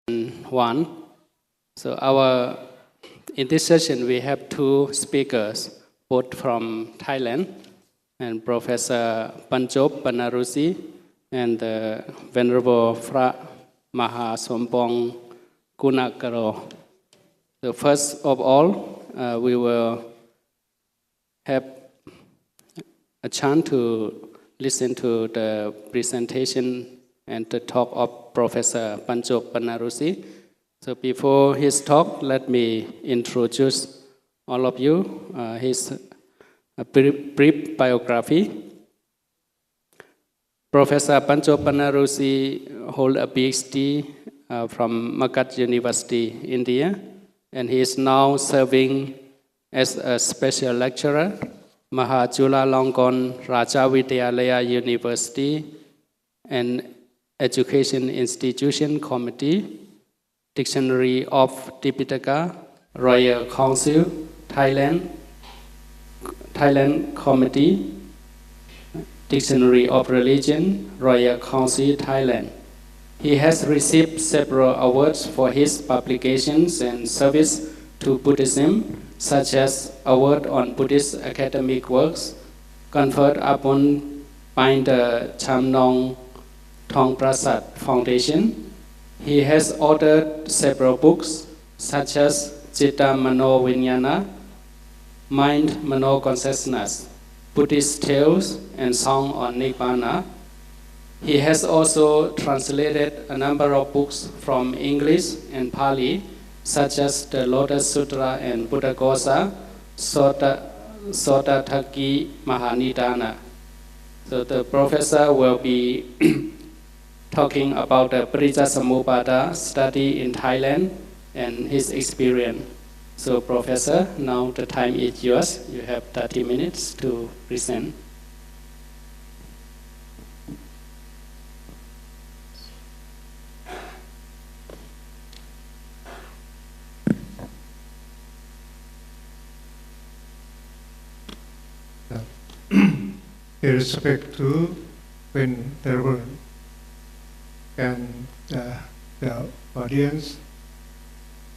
one. So in this session we have two speakers, both from Thailand, and Professor Panchop Panarusi and the Venerable Phra Maha Sompong Kunakaro. So first of all, we will have a chance to listen to the presentation and the talk of Professor Panchop Panarusi. So before his talk, let me introduce all of you his brief biography. Professor Panchop Panarusi holds a PhD from Magat University, India, and he is now serving as a special lecturer, Mahachulalongkorn Rajavidyalaya University, and Education Institution Committee, Dictionary of Tipitaka, Royal Council, Thailand Committee, Dictionary of Religion, Royal Council, Thailand. He has received several awards for his publications and service to Buddhism, such as Award on Buddhist Academic Works, conferred upon by the Chamnong Thong Prasad Foundation. He has authored several books, such as Citta Mano Vinyana, Mind Mano Consciousness, Buddhist Tales, and Song on Nibbana. He has also translated a number of books from English and Pali, such as the Lotus Sutra and Buddhaghosa, Sotathaki Mahanidana. So the professor will be talking about the Parijjasamuppada study in Thailand and his experience. So Professor, now the time is yours. You have 30 minutes to present. In respect to Venerable and the audience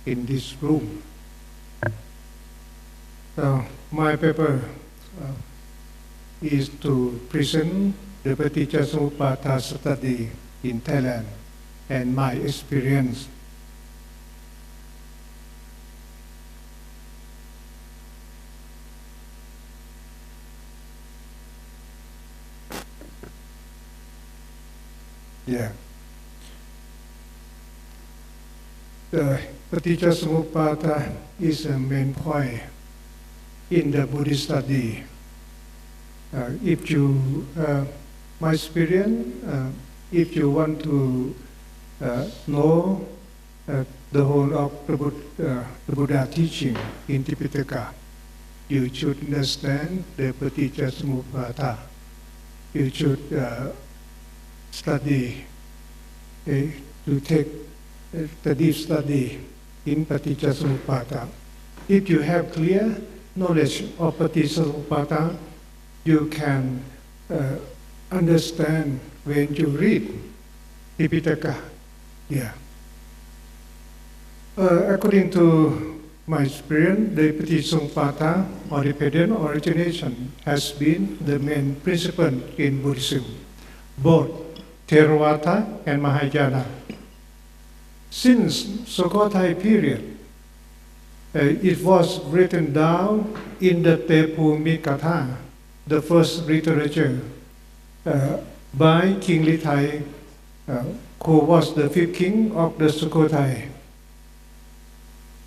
in this room. My paper is to present the Parijjasamuppada study in Thailand and my experience. The Parijjasamuppada is a main point in the Buddhist study. My experience, if you want to know the whole of the Buddha teaching in Tipitaka, you should understand the Parijjasamuppada. You should study, to take the deep study in Parijjasamuppada. If you have clear knowledge of Parijjasamuppada, you can understand when you read Tipitaka. According to my experience, the Parijjasamuppada or dependent origination has been the main principle in Buddhism, both Theravada and Mahayana. Since Sukhothai period, it was written down in the Tepumikatha, the first literature by King Lithai, who was the fifth king of the Sukhothai.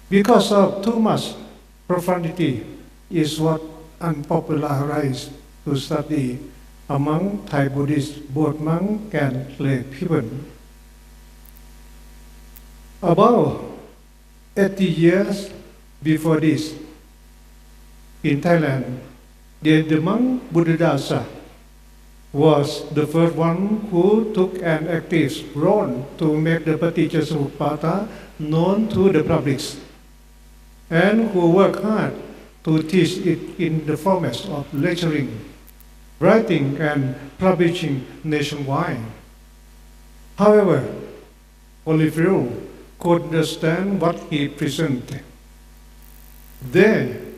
Because of too much profundity is what unpopularized to study among Thai Buddhists, both monks and lay people. About 80 years before this, in Thailand, the monk Buddhadasa was the first one who took an active role to make the Parijjasamuppada known to the public, and who worked hard to teach it in the format of lecturing, writing and publishing nationwide. However, only few could understand what he presented. Then,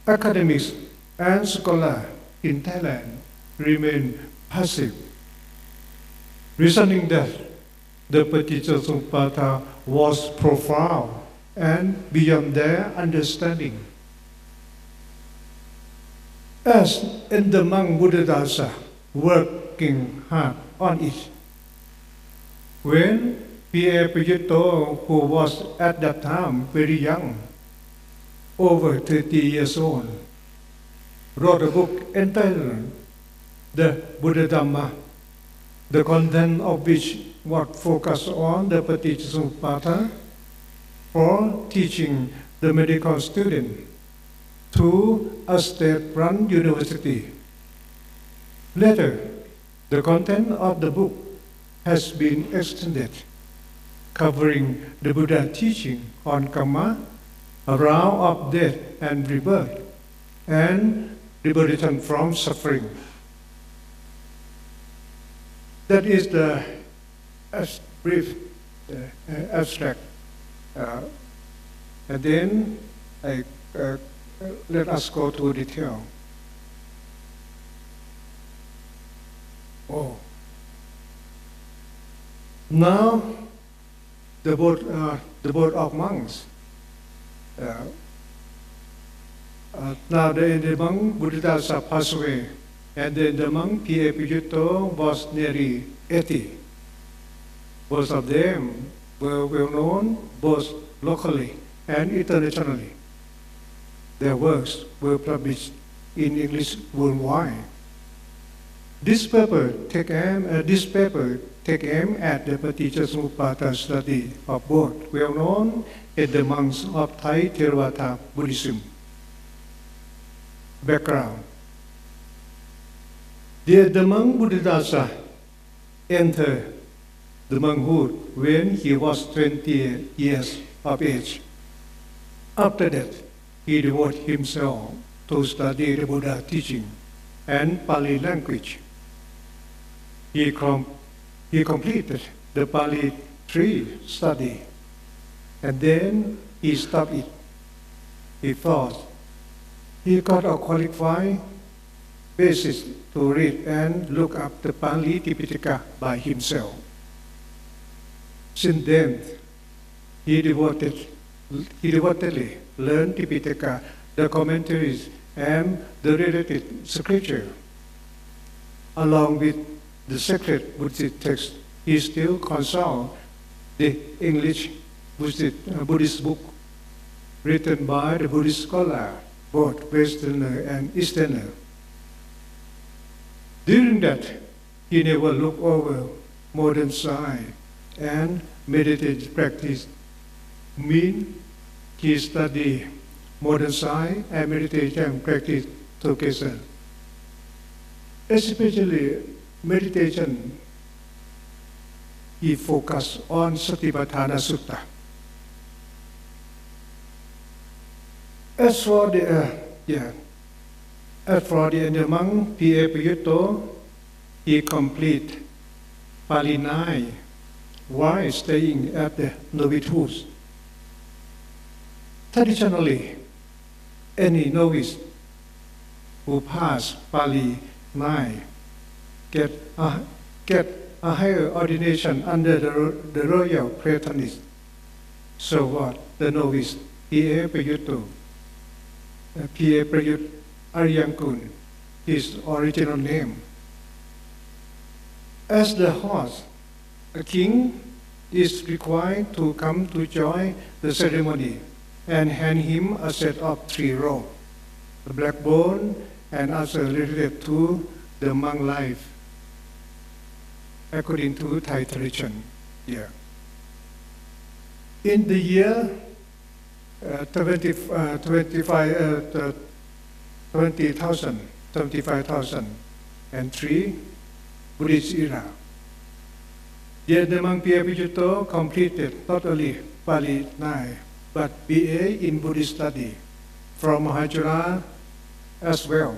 academics and scholars in Thailand remain passive, reasoning that the Paticcasamuppada was profound and beyond their understanding. As in the monk Buddhadasa working hard on it, when P.A. Payutto, who was at that time very young, over 30 years old, wrote a book entitled The Buddha Dhamma, the content of which was focused on the Paticcasamuppada for teaching the medical student to a state-run university. Later, the content of the book has been extended, covering the Buddha teaching on Khammai, around of death and rebirth, and liberation from suffering. That is the brief abstract. And then let us go to detail. Oh. Now, the board of monks. Now the monk Buddhadasa passed away, and then the monk P.A. Payutto was nearly 80. Both of them were well known both locally and internationally. Their works were published in English worldwide. This paper take aim at the Paticcasamuppada study of both well known in the monks of Thai Theravada Buddhism. Background. The monk Buddhadasa entered the monkhood when he was 20 years of age. After that, he devoted himself to study the Buddha teaching and Pali language. He completed the Pali 3 study, and then he stopped it. He thought he got a qualified basis to read and look up the Pali Tipitaka by himself. Since then, he devotedly learned Tipitaka, the commentaries, and the related scripture. Along with the sacred Buddhist text, he still consults the English Buddhist book written by the Buddhist scholar, both Westerner and Easterner. During that, he never looked over modern science and meditative practice. He studied modern science and meditation practice together. Especially meditation, he focused on Satipatthana Sutta. As for the monk P.A. Payutto, he completed Pali 9 while staying at the novicehood. Traditionally, any novice who passed Pali 9 get a higher ordination under the royal patronage. So what? The novice P.A. Payutto, P.A. Prayut Aryankun, his original name. As the host, a king is required to come to join the ceremony and hand him a set of 3 robes, the black bone, and also related to the monk life, according to Thai tradition. Yeah. In the year 25,003 Buddhist era, the monk P.A. Payutto completed not only Pali 9, but B.A. in Buddhist study from Mahajura as well.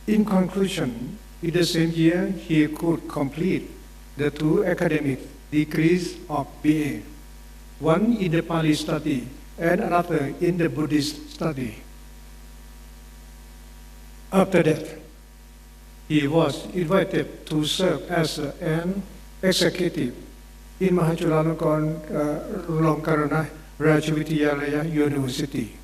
In conclusion, in the same year, he could complete the 2 academic degrees of B.A. one in the Pali study and another in the Buddhist study. After that, he was invited to serve as an executive in Mahachulalongkorn Rajavidyalaya University.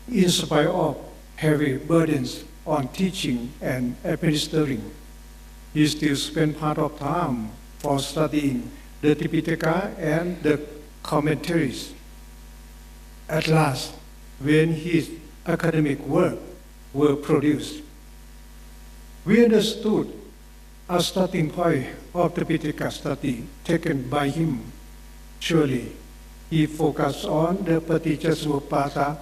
In spite of heavy burdens on teaching and administering, he still spent part of time for studying the Tipitaka and the commentaries. At last, when his academic work were produced, we understood a starting point of the Pitaka study taken by him. Surely, he focused on the Paticcasamuppada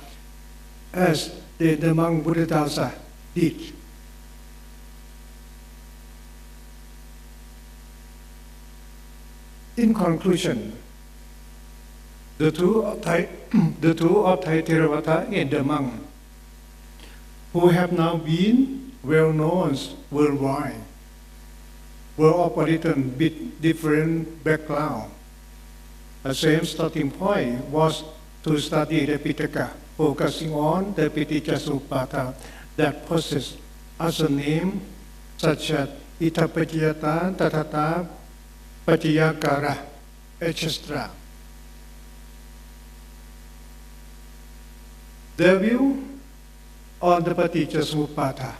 as the Dhammam Buddhadasa did. In conclusion, the two of Thai Theravada and Dhammam, who have now been well known worldwide, were operating with different backgrounds. The same starting point was to study the Pitaka, focusing on the Paticcasamuppada that possess as a name such as Itapajayata, Tatata, Pajayakara, etc. The view on the Paticcasamuppada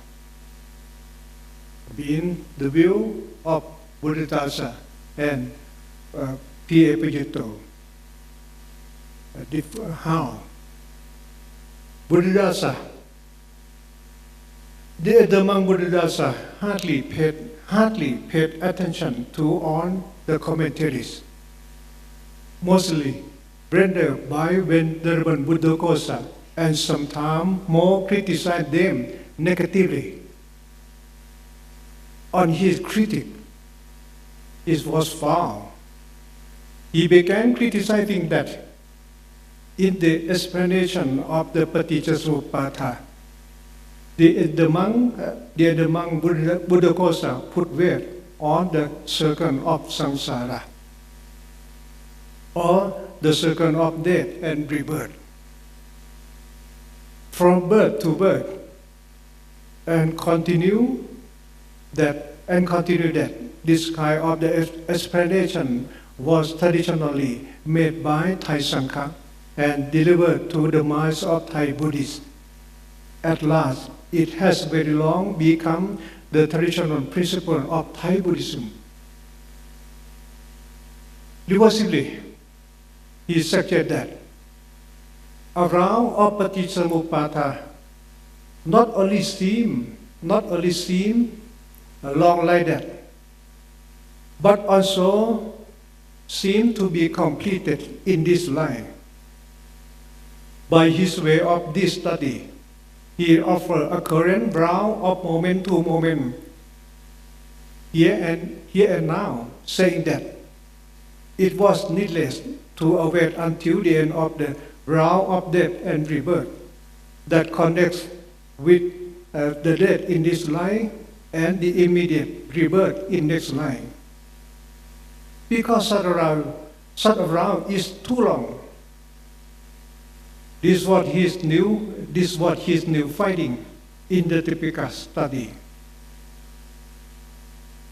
being the view of Buddhadasa and P.A. Pajito. How? Buddhadasa, the Dhammam Buddhadasa hardly paid attention to on the commentaries, mostly rendered by Venerable Buddhaghosa, and sometimes more criticized them negatively. On his critique, it was found. He began criticizing that in the explanation of the Paticcasamuppada, the Dhammam Buddhaghosa put weight on the circle of samsara, or the circle of death and rebirth. From birth to birth, and continue that this kind of the explanation was traditionally made by Thai Sangha and delivered to the minds of Thai Buddhists. At last, it has very long become the traditional principle of Thai Buddhism. Reversibly, he suggested that around of Paticcasamuppada not only seem long like that, but also seem to be completed in this life. By his way of this study, he offered a current round of moment to moment, here and now, saying that it was needless to await until the end of the round of death and rebirth that connects with the death in this life and the immediate rebirth in next life. Because such a round is too long. This is what he's new finding in the Tipitaka study.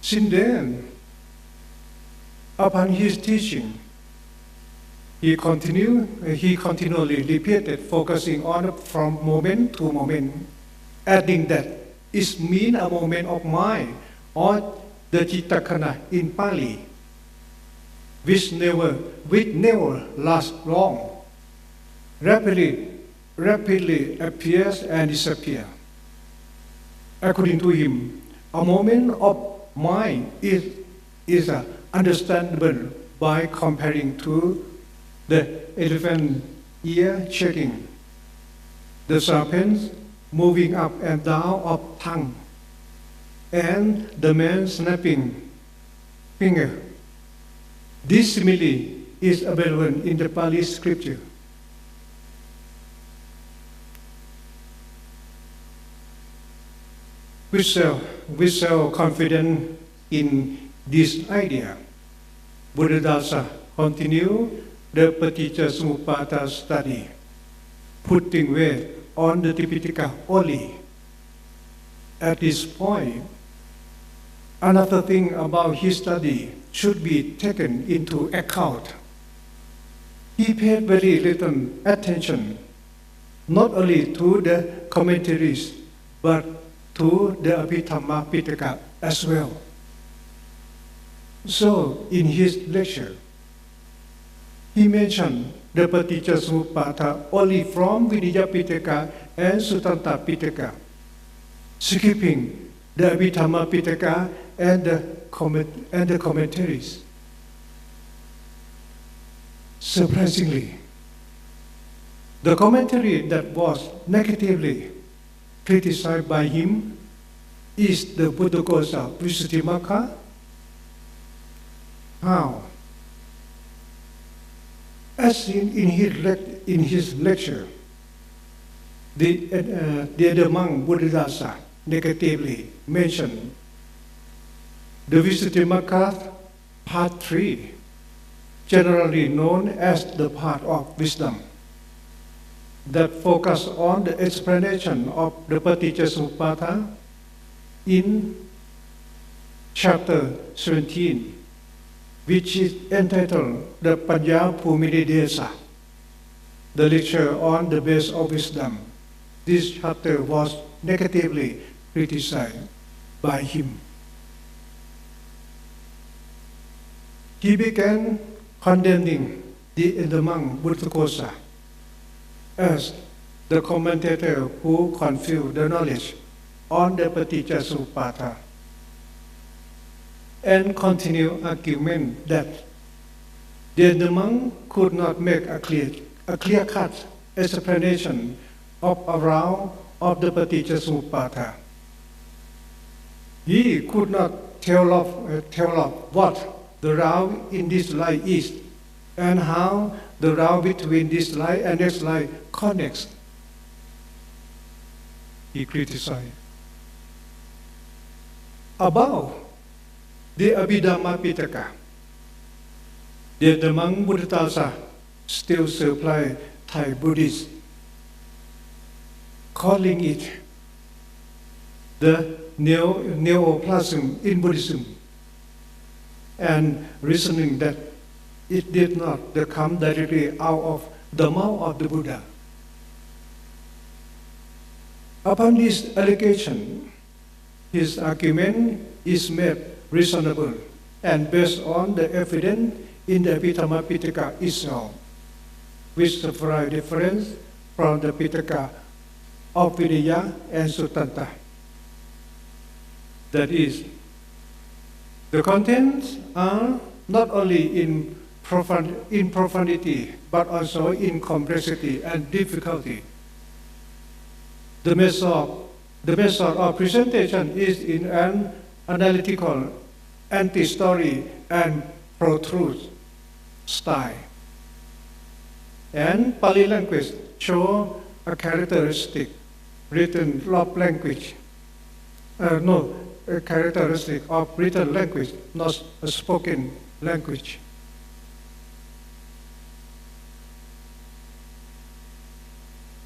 Since then, upon his teaching, he continually repeated, focusing on from moment to moment, adding that it means a moment of mind, or the Cittakhana in Pali, which never lasts long, rapidly appears and disappears. According to him, a moment of mind is understandable by comparing to the elephant ear shaking, the serpents moving up and down of tongue, and the man snapping finger. This simile is available in the Pali scripture. We so confident in this idea, Buddhadasa continue the Paticca study, putting weight on the Tipitaka only. At this point, another thing about his study should be taken into account. He paid very little attention, not only to the commentaries, but to the Abhidhamma Pitaka as well. So, in his lecture, he mentioned the Paticca only from Vinaya Pitaka and Sutanta Pitaka, skipping the Abhidhamma Pitaka and the commentaries. Surprisingly, the commentary that was negatively criticized by him is the Buddhaghosa Visuddhimagga. How? As in his lecture, the monk Buddhadasa negatively mentioned the Visuddhimagga part 3, generally known as the path of wisdom, that focus on the explanation of the Paticca in chapter 17, which is entitled the Panya Bhumidesa, the lecture on the base of wisdom. This chapter was negatively criticized by him. He began condemning the monk Buddhaghosa as the commentator who confused the knowledge on the Paticca and continued argument that the monk could not make a clear-cut explanation of a round of the Paticca. He could not tell of what the round in this line is and how the round between this line and next line connects. He criticized. About the Abhidhamma Pitaka, the monk Buddhadasa still supply Thai Buddhists, calling it the neoplasm in Buddhism, and reasoning that it did not come directly out of the mouth of the Buddha. Upon this allegation, his argument is made reasonable and based on the evidence in the Abhidhamma Pitaka itself, which provide difference from the Pitaka of Vinaya and Sutanta. That is, the contents are not only in profundity, but also in complexity and difficulty. The method of presentation is in an analytical, anti-story, and pro-truth style. And Pali language show a characteristic written of language. A characteristic of written language, not a spoken language.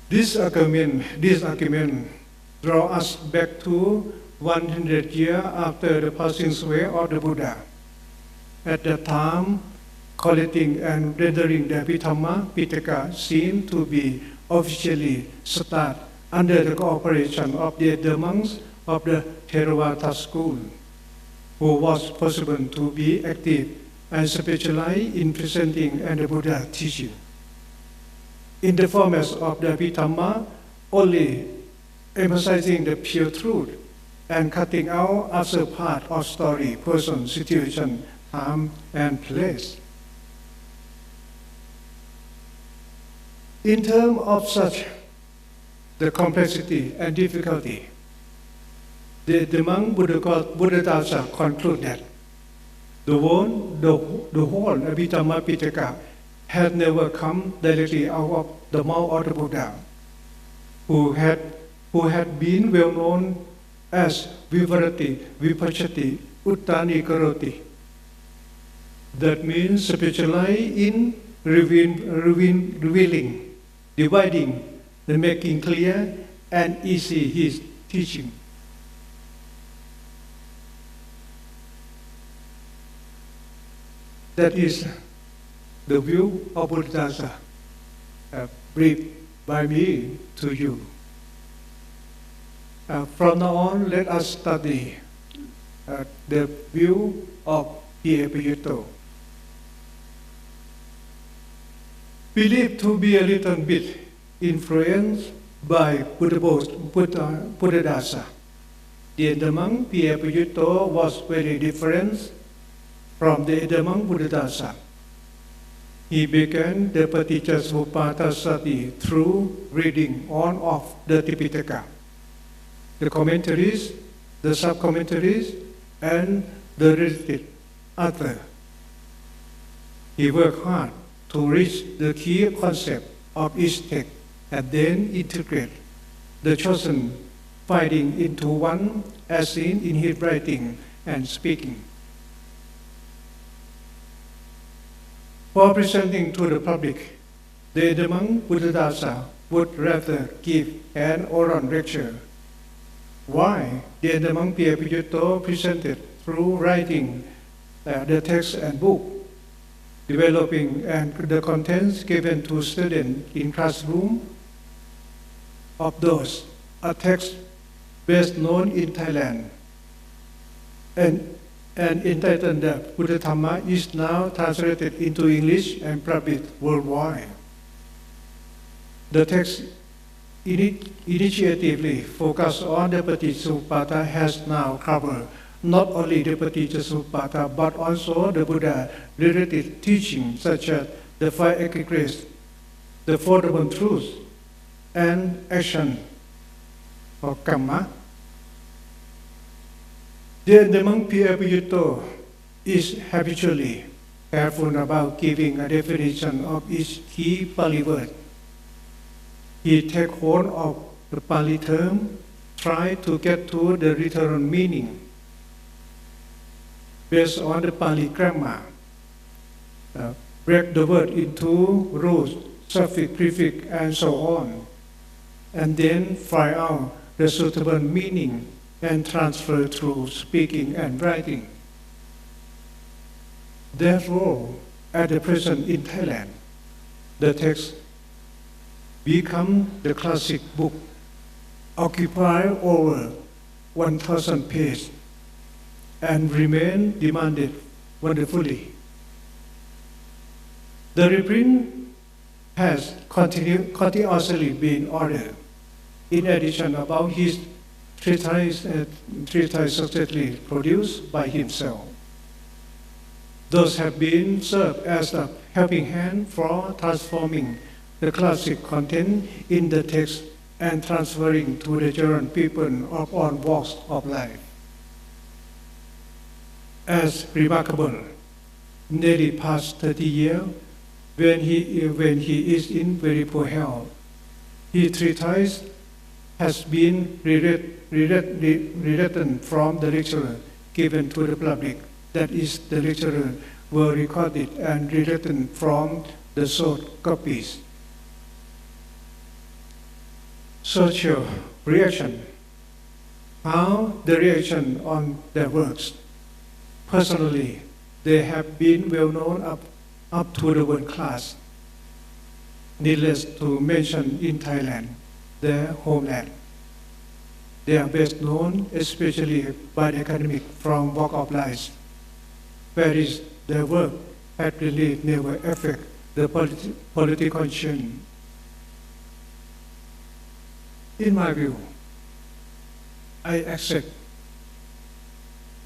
This argument draws us back to 100 years after the passing away of the Buddha. At that time, collecting and rendering the Abhidhamma Pitaka seemed to be officially started under the cooperation of the monks of the Theravada school, who was possible to be active and specialized in presenting and the Buddha teaching. In the format of the Abhidhamma, only emphasizing the pure truth and cutting out other part of story, person, situation, time, and place. In terms of such the complexity and difficulty, the monk Buddhadasa conclude that the whole Abhidhamma Pitaka had never come directly out of the mouth of the Buddha, who had been well known as Vivarati, Vipachati, Uttani Karoti. That means specialize in revealing, dividing, and making clear and easy his teaching. That is the view of Buddhist briefed by me to you. From now on, let us study the view of DPhil. Believed to be a little bit influenced by Buddhist. The Edamang DPhil was very different from the Edamang Buddhist. He began the Paticca study through reading on of the Tipitaka, the commentaries, the sub-commentaries, and the related author. He worked hard to reach the key concept of each text and then integrate the chosen finding into one as seen in his writing and speaking. For presenting to the public, the Edamang Buddhadasa would rather give an oral lecture, while the Edamang DPhil presented through writing the text and book, developing and the contents given to students in classroom of those a text best known in Thailand and entitled that Buddha Dhamma is now translated into English and published worldwide. The text initiatively focused on the Paticca has now covered not only the Paticca but also the Buddha-related teachings such as the five aggregates, the Four Noble Truths, and action or Khammai. The Edamang DPhil is habitually careful about giving a definition of each key Pali word. He takes hold of the Pali term, try to get to the literal meaning based on the Pali grammar, break the word into roots, suffix, prefix, and so on, and then find out the suitable meaning and transfer through speaking and writing. Therefore, at the present in Thailand, the text become the classic book, occupy over 1,000 pages, and remain demanded wonderfully. The reprint has continuously been ordered. In addition, about his treatise successfully produced by himself. Those have been served as a helping hand for transforming the classic content in the text and transferring to the general people of all walks of life. As remarkable, nearly past 30 years, when he is in very poor health, his treatise has been rewritten from the lecture given to the public. That is, the lecturer were recorded and rewritten from the short copies. Social reaction. How the reaction on their works. Personally, they have been well known up to the world class. Needless to mention in Thailand, their homeland. They are best known especially by the academic from walk of life, whereas their work had really never affect the political conscience. In my view, I accept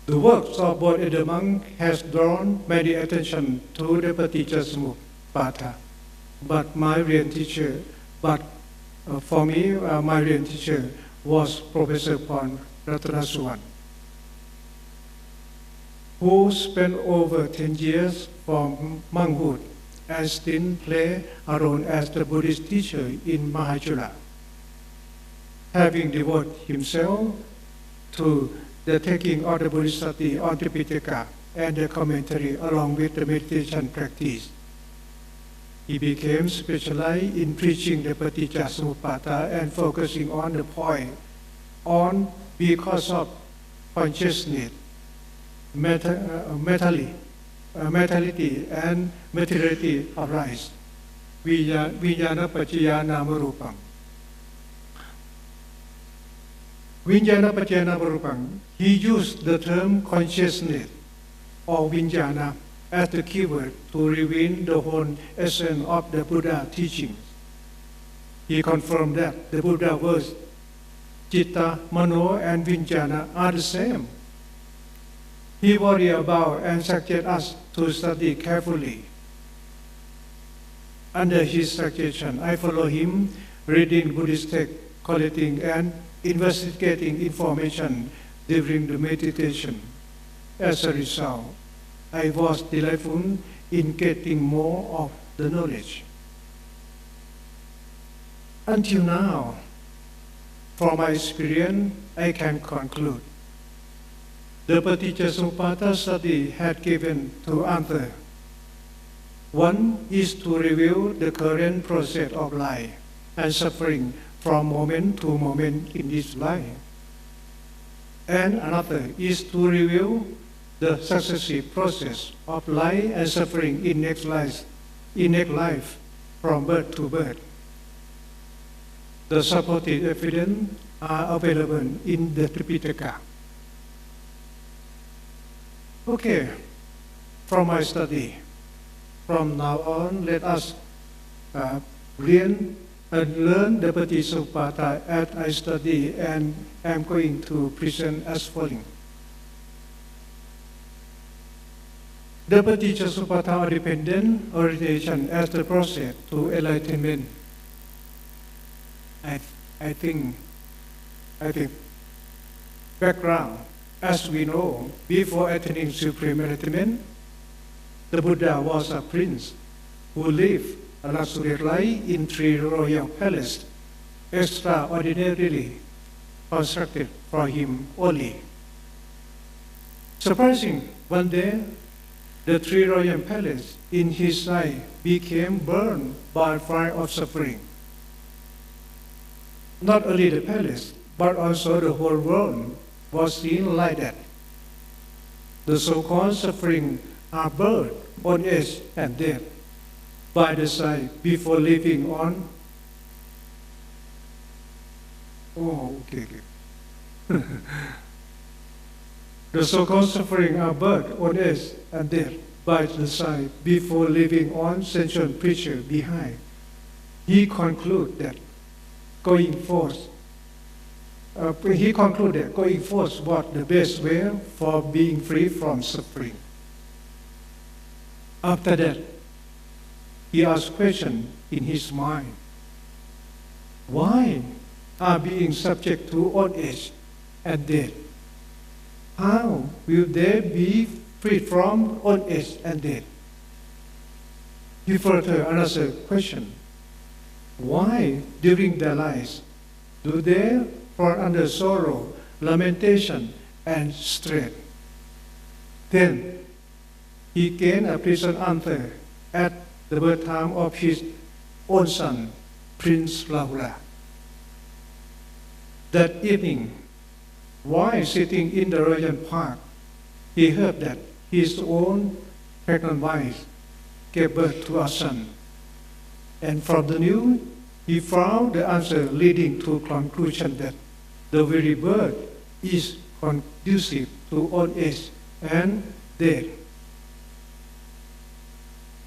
the works of both Edamang has drawn many attention to the Paticca, but my real teacher, for me, my real teacher was Professor Rattanasuwan, who spent over 10 years from monkhood and still played a role as the Buddhist teacher in Mahajula, having devoted himself to the taking of the Buddhist study on the Pitaka and the commentary along with the meditation practice. He became specialized in preaching the Paticcasamuppada and focusing on the point on because of consciousness, mentality and materiality arise. Vijnana Paccaya Namarupam. Vijnana Paccaya Namarupam. He used the term consciousness or Vijnana as the keyword to reveal the whole essence of the Buddha teachings. He confirmed that the Buddha words, Citta, Mano, and Vijnana are the same. He worried about and suggested us to study carefully. Under his suggestion, I follow him, reading Buddhist texts, collecting and investigating information during the meditation. As a result, I was delightful in getting more of the knowledge. Until now, from my experience, I can conclude the Paticcasamuppada study had given two answers. One is to reveal the current process of life and suffering from moment to moment in this life. And another is to reveal the successive process of life and suffering in next life from birth to birth. The supported evidence are available in the Tripitaka. Okay, from my study, from now on, let us learn the Paticcasamuppada as I study, and I'm going to present as following. The Paticcasamuppada dependent origination as the process to enlightenment. I think background. As we know, before attaining supreme enlightenment, the Buddha was a prince who lived a luxurious life in 3 royal palaces, extraordinarily constructed for him only. Surprising, one day, the 3 royal palaces in his life became burned by fire of suffering. Not only the palace, but also the whole world was seen like that. The so-called suffering are birth, old age, and death by the side before living on. Okay. The so-called suffering are birth, old age, and death by the side before leaving on sentient creature behind. He concluded that going forth was the best way for being free from suffering. After that, he asked question in his mind. Why are being subject to old age and death? How will they be freed from old age and death? He further answered question. Why during their lives do they fall under sorrow, lamentation, and stress? Then he gained a pleasant answer at the birth time of his own son, Prince Rahula. That evening, while sitting in the royal park, he heard that his own pregnant wife gave birth to a son. And from the news, he found the answer leading to conclusion that the very birth is conducive to old age and death.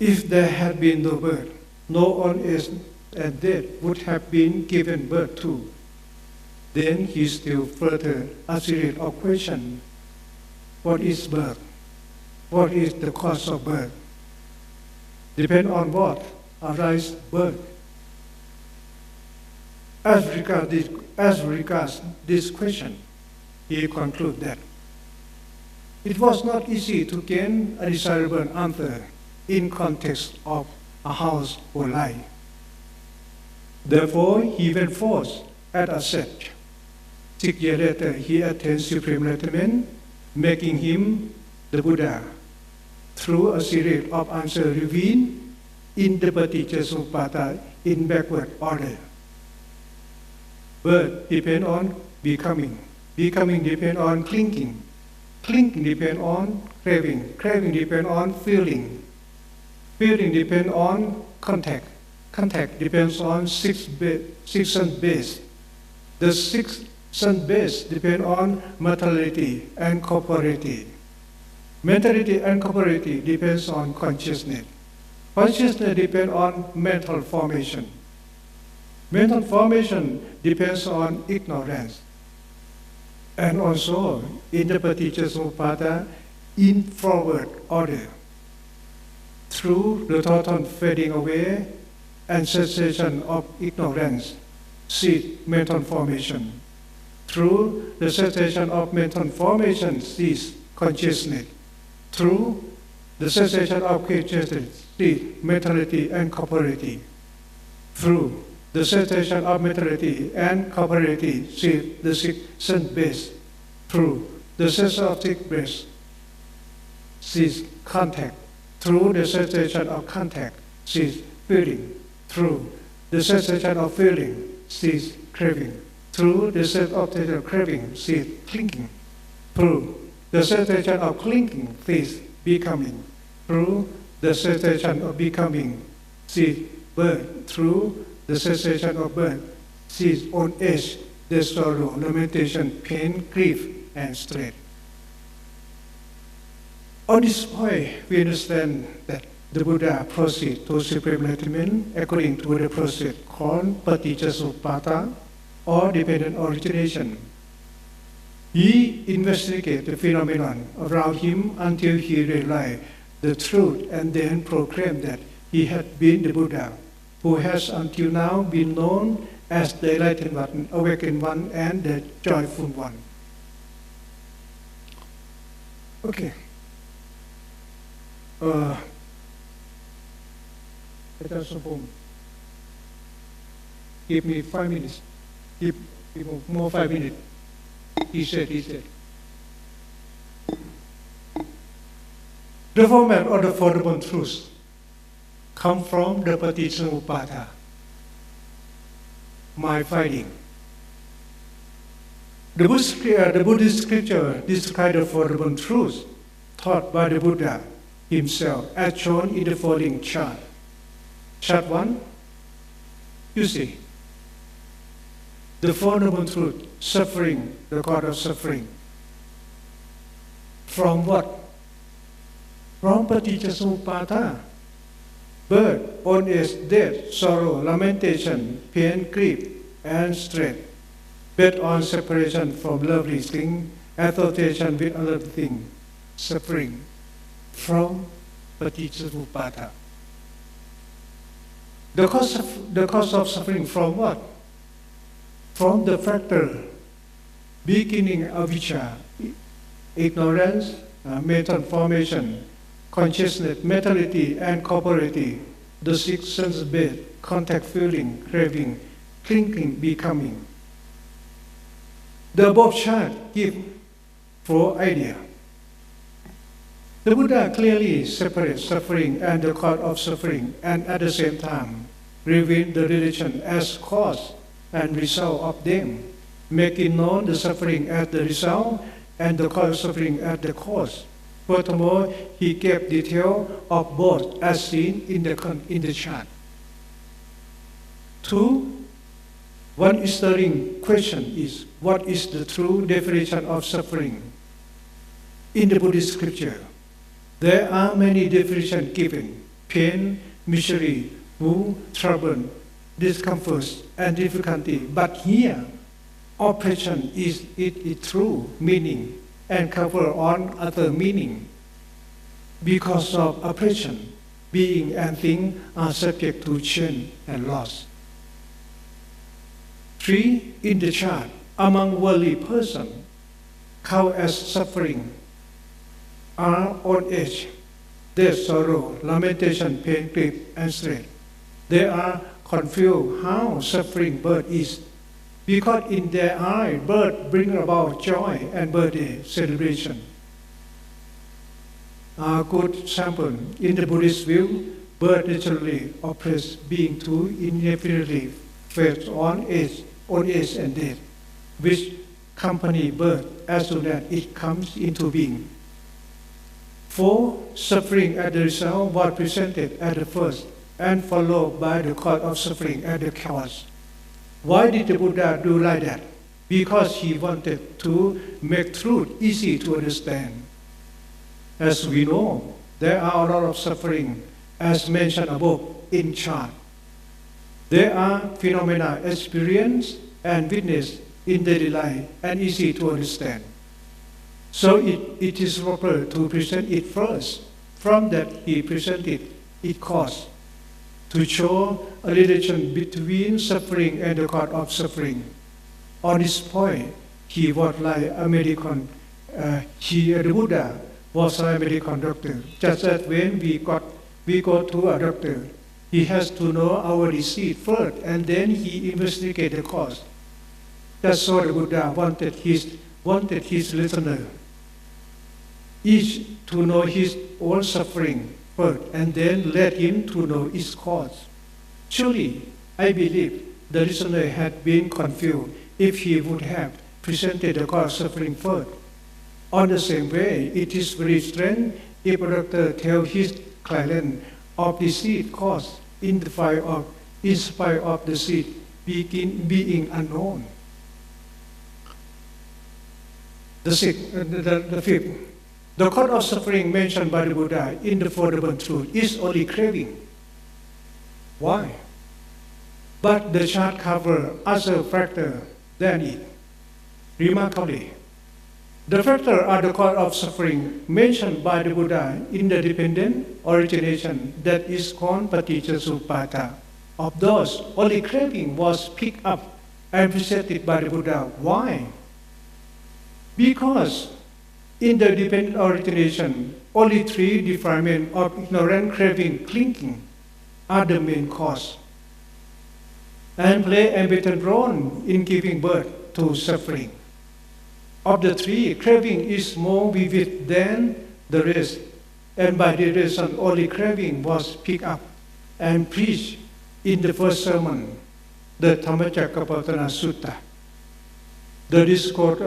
If there had been no birth, no old age and death would have been given birth to. Then he still further a series of questions. What is birth? What is the cause of birth? Depend on what arise birth. As regards this question, he concluded that it was not easy to gain a desirable answer in context of a house or life. Therefore, he went forth at a set. 6 years later, he attained supreme enlightenment, making him the Buddha through a series of answers revealed in the Paticca in backward order. Birth depends on becoming. Becoming depends on clinging. Clinging depends on craving. Craving depends on feeling. Feeling depends on contact. Contact depends on six sense base. The six sense base depend on mentality and corporeity. Mentality and corporeity depends on consciousness. Consciousness depends on mental formation. Mental formation depends on ignorance. And also, in the Paticca in forward order. Through the total fading away and cessation of ignorance, cease mental formation. Through the cessation of mental formation, cease consciousness. Through the cessation of consciousness, cease mentality and corporeity. Through the cessation of mentality and corporeity, cease the six sense base. Through the cessation of six base, cease contact. Through the cessation of contact, cease feeling. Through the cessation of feeling, cease craving. Through the cessation of craving, cease clinging. Through the cessation of clinging, cease becoming. Through the cessation of becoming, cease birth. Through the cessation of birth, cease old age, death, sorrow, lamentation, pain, grief, and stress. On this point, we understand that the Buddha proceeds to supreme enlightenment according to the process called Paticca or dependent origination. He investigated the phenomenon around him until he realized the truth and then proclaimed that he had been the Buddha, who has until now been known as the enlightened one, awakened one, and the joyful one. Okay. Give me 5 minutes. Give more 5 minutes. He said. The format of the Four Noble Truths come from the Paticca, my finding. The Buddhist scripture describe the Four Noble Truths taught by the Buddha himself, as shown in the following chart. Chart 1, you see, the Four Noble Truths, suffering, the cause of suffering. From what? From Paticca, birth, old age, death, sorrow, lamentation, pain, grief, and stress, based on separation from lovely thing, association with other thing, suffering. From Paticca. The cause of suffering from what? From the factor beginning avijja, ignorance, mental formation, consciousness, mentality, and corporeity, the six sense base, contact, feeling, craving, clinging, becoming. The above chart give 4 ideas. The Buddha clearly separates suffering and the cause of suffering, and at the same time reveal the relation as cause and result of them, making known the suffering as the result and the cause of suffering as the cause. Furthermore, he gave detail of both as seen in the chart. 2. One stirring question is, what is the true definition of suffering? In the Buddhist scripture, there are many definitions given: pain, misery, woe, trouble, discomfort, and difficulty. But here, oppression is its true meaning and cover on other meaning. Because of oppression, being and thing are subject to change and loss. 3. In the chart, among worldly persons, count as suffering are old age, death, sorrow, lamentation, pain, grief, and stress. They are confused how suffering birth is, because in their eye, birth brings about joy and birthday celebration. good sample. In the Buddhist view, birth naturally oppress being to inevitably face on age, old age and death, which accompany birth as soon as it comes into being. For suffering as the result was presented at the first and followed by the cause of suffering at the cause. Why did the Buddha do like that? Because he wanted to make truth easy to understand. As we know, there are a lot of suffering, as mentioned above in chart. There are phenomena experienced and witnessed in daily life and easy to understand. So it is proper to present it first. From that, he presented its cause to show a relation between suffering and the cause of suffering. On this point, he was like American, the Buddha was an American doctor. Just as when we go to a doctor, he has to know our disease first, and then he investigates the cause. That's what the Buddha wanted his listener, each to know his own suffering first, and then let him to know its cause. Surely, I believe the listener had been confused if he would have presented the cause of suffering first. On the same way, it is very strange if a doctor tells his client of the seed cause in spite of the seed being unknown. The fifth, the cause of suffering mentioned by the Buddha in the Four Noble Truths is only craving. Why? But the chart covers other factors than it. Remarkably, the factors are the cause of suffering mentioned by the Buddha in the dependent origination that is called Paticca. Of those, only craving was picked up and presented by the Buddha. Why? Because in the dependent origination, only three defilements of ignorant craving, clinging, are the main cause, and play a important role in giving birth to suffering. Of the three, craving is more vivid than the rest, and by the reason only craving was picked up and preached in the first sermon, the Dhammasami Sutta. The discourse,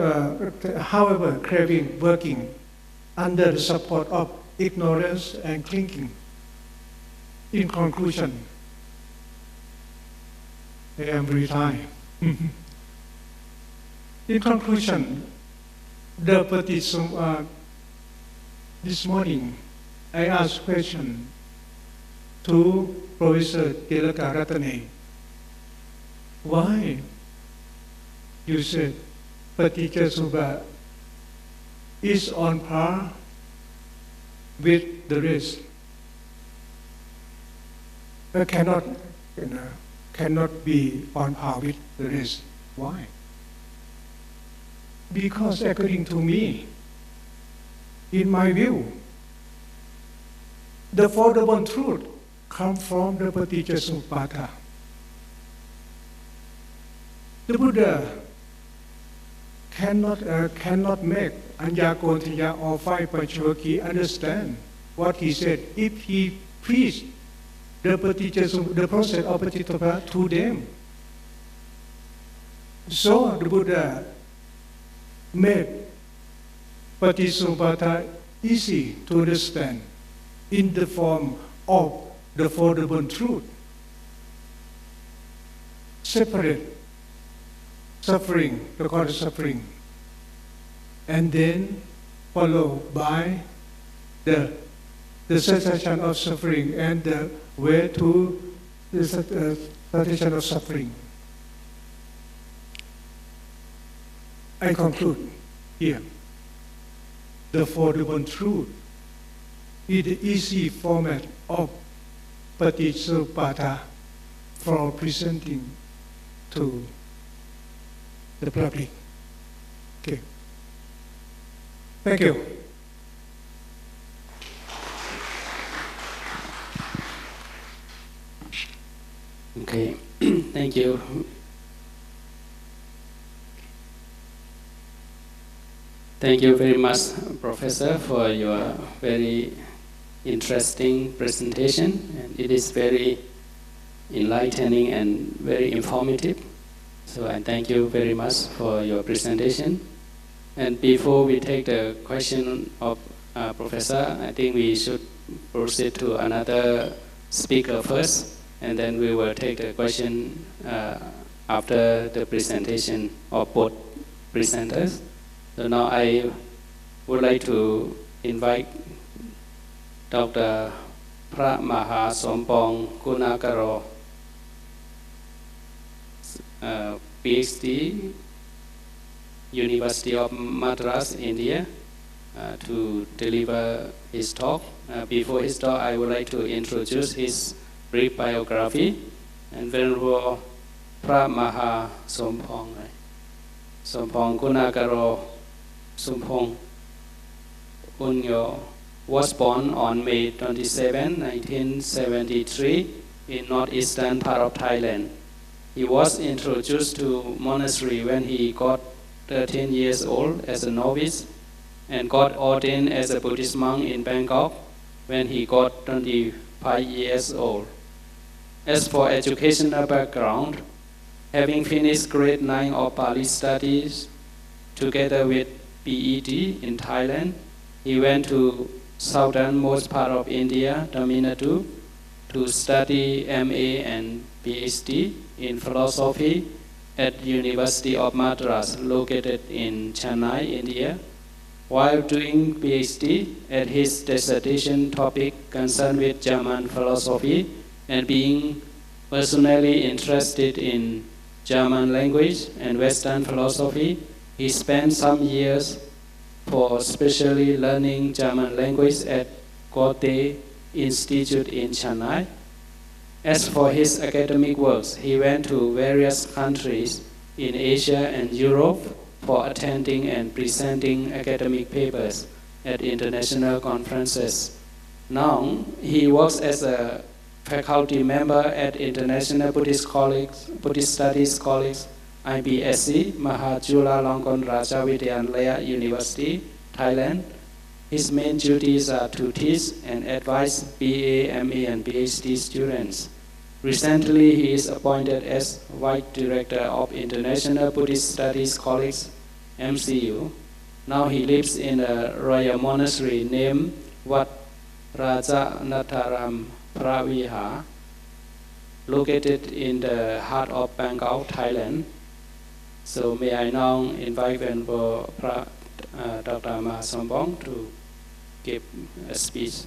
however, craving working under the support of ignorance and clinging. In conclusion, I am very tired. In conclusion, this morning, I asked a question to Professor Tilaka Ratane. Why? You said Paticca is on par with the rest. Cannot be on par with the rest. Why? Because according to me, in my view, the Four Noble Truths come from the Paticca. The Buddha cannot make Anya Kontanya or five Panchavaki understand what he said if he preached the process of Paticca to them. So the Buddha made Paticca easy to understand in the form of the Four Noble Truths. Separate suffering, the cause of suffering, and then followed by the cessation of suffering and the way to the cessation of suffering. I conclude here. The Four Noble Truths is the easy format of Paticca for presenting to the public. Okay. Thank you. Okay, thank you. Thank you very much, Professor, for your very interesting presentation. And it is very enlightening and very informative. So I thank you very much for your presentation. And before we take the question of Professor, I think we should proceed to another speaker first, and then we will take the question after the presentation of both presenters. So now I would like to invite Dr. Phra Maha Sompong Kunakaro, PhD, University of Madras, India, to deliver his talk. Before his talk, I would like to introduce his brief biography. And Venerable Phra Maha Sompong Kunakaro Sompong Unyo was born on May 27, 1973 in northeastern part of Thailand. He was introduced to monastery when he got 13 years old as a novice and got ordained as a Buddhist monk in Bangkok when he got 25 years old. As for educational background, having finished grade 9 of Pali studies together with BEd in Thailand, he went to southernmost part of India, Tamil Nadu, to study MA and PhD in philosophy at University of Madras, located in Chennai, India. While doing PhD, at his dissertation topic concerned with German philosophy and being personally interested in German language and Western philosophy, he spent some years for specially learning German language at Goethe Institute in Chennai. As for his academic works, he went to various countries in Asia and Europe for attending and presenting academic papers at international conferences. Now, he works as a faculty member at International Buddhist Studies College, IBSC, Mahajula Raja Vidyalaya University, Thailand. His main duties are to teach and advise BA, MA, and PhD students. Recently, he is appointed as Vice Director of International Buddhist Studies College, MCU. Now he lives in a royal monastery named Wat Raja Nataram Praviha, located in the heart of Bangkok, Thailand. So may I now invite Venerable Dr. Maha Sompong to give a speech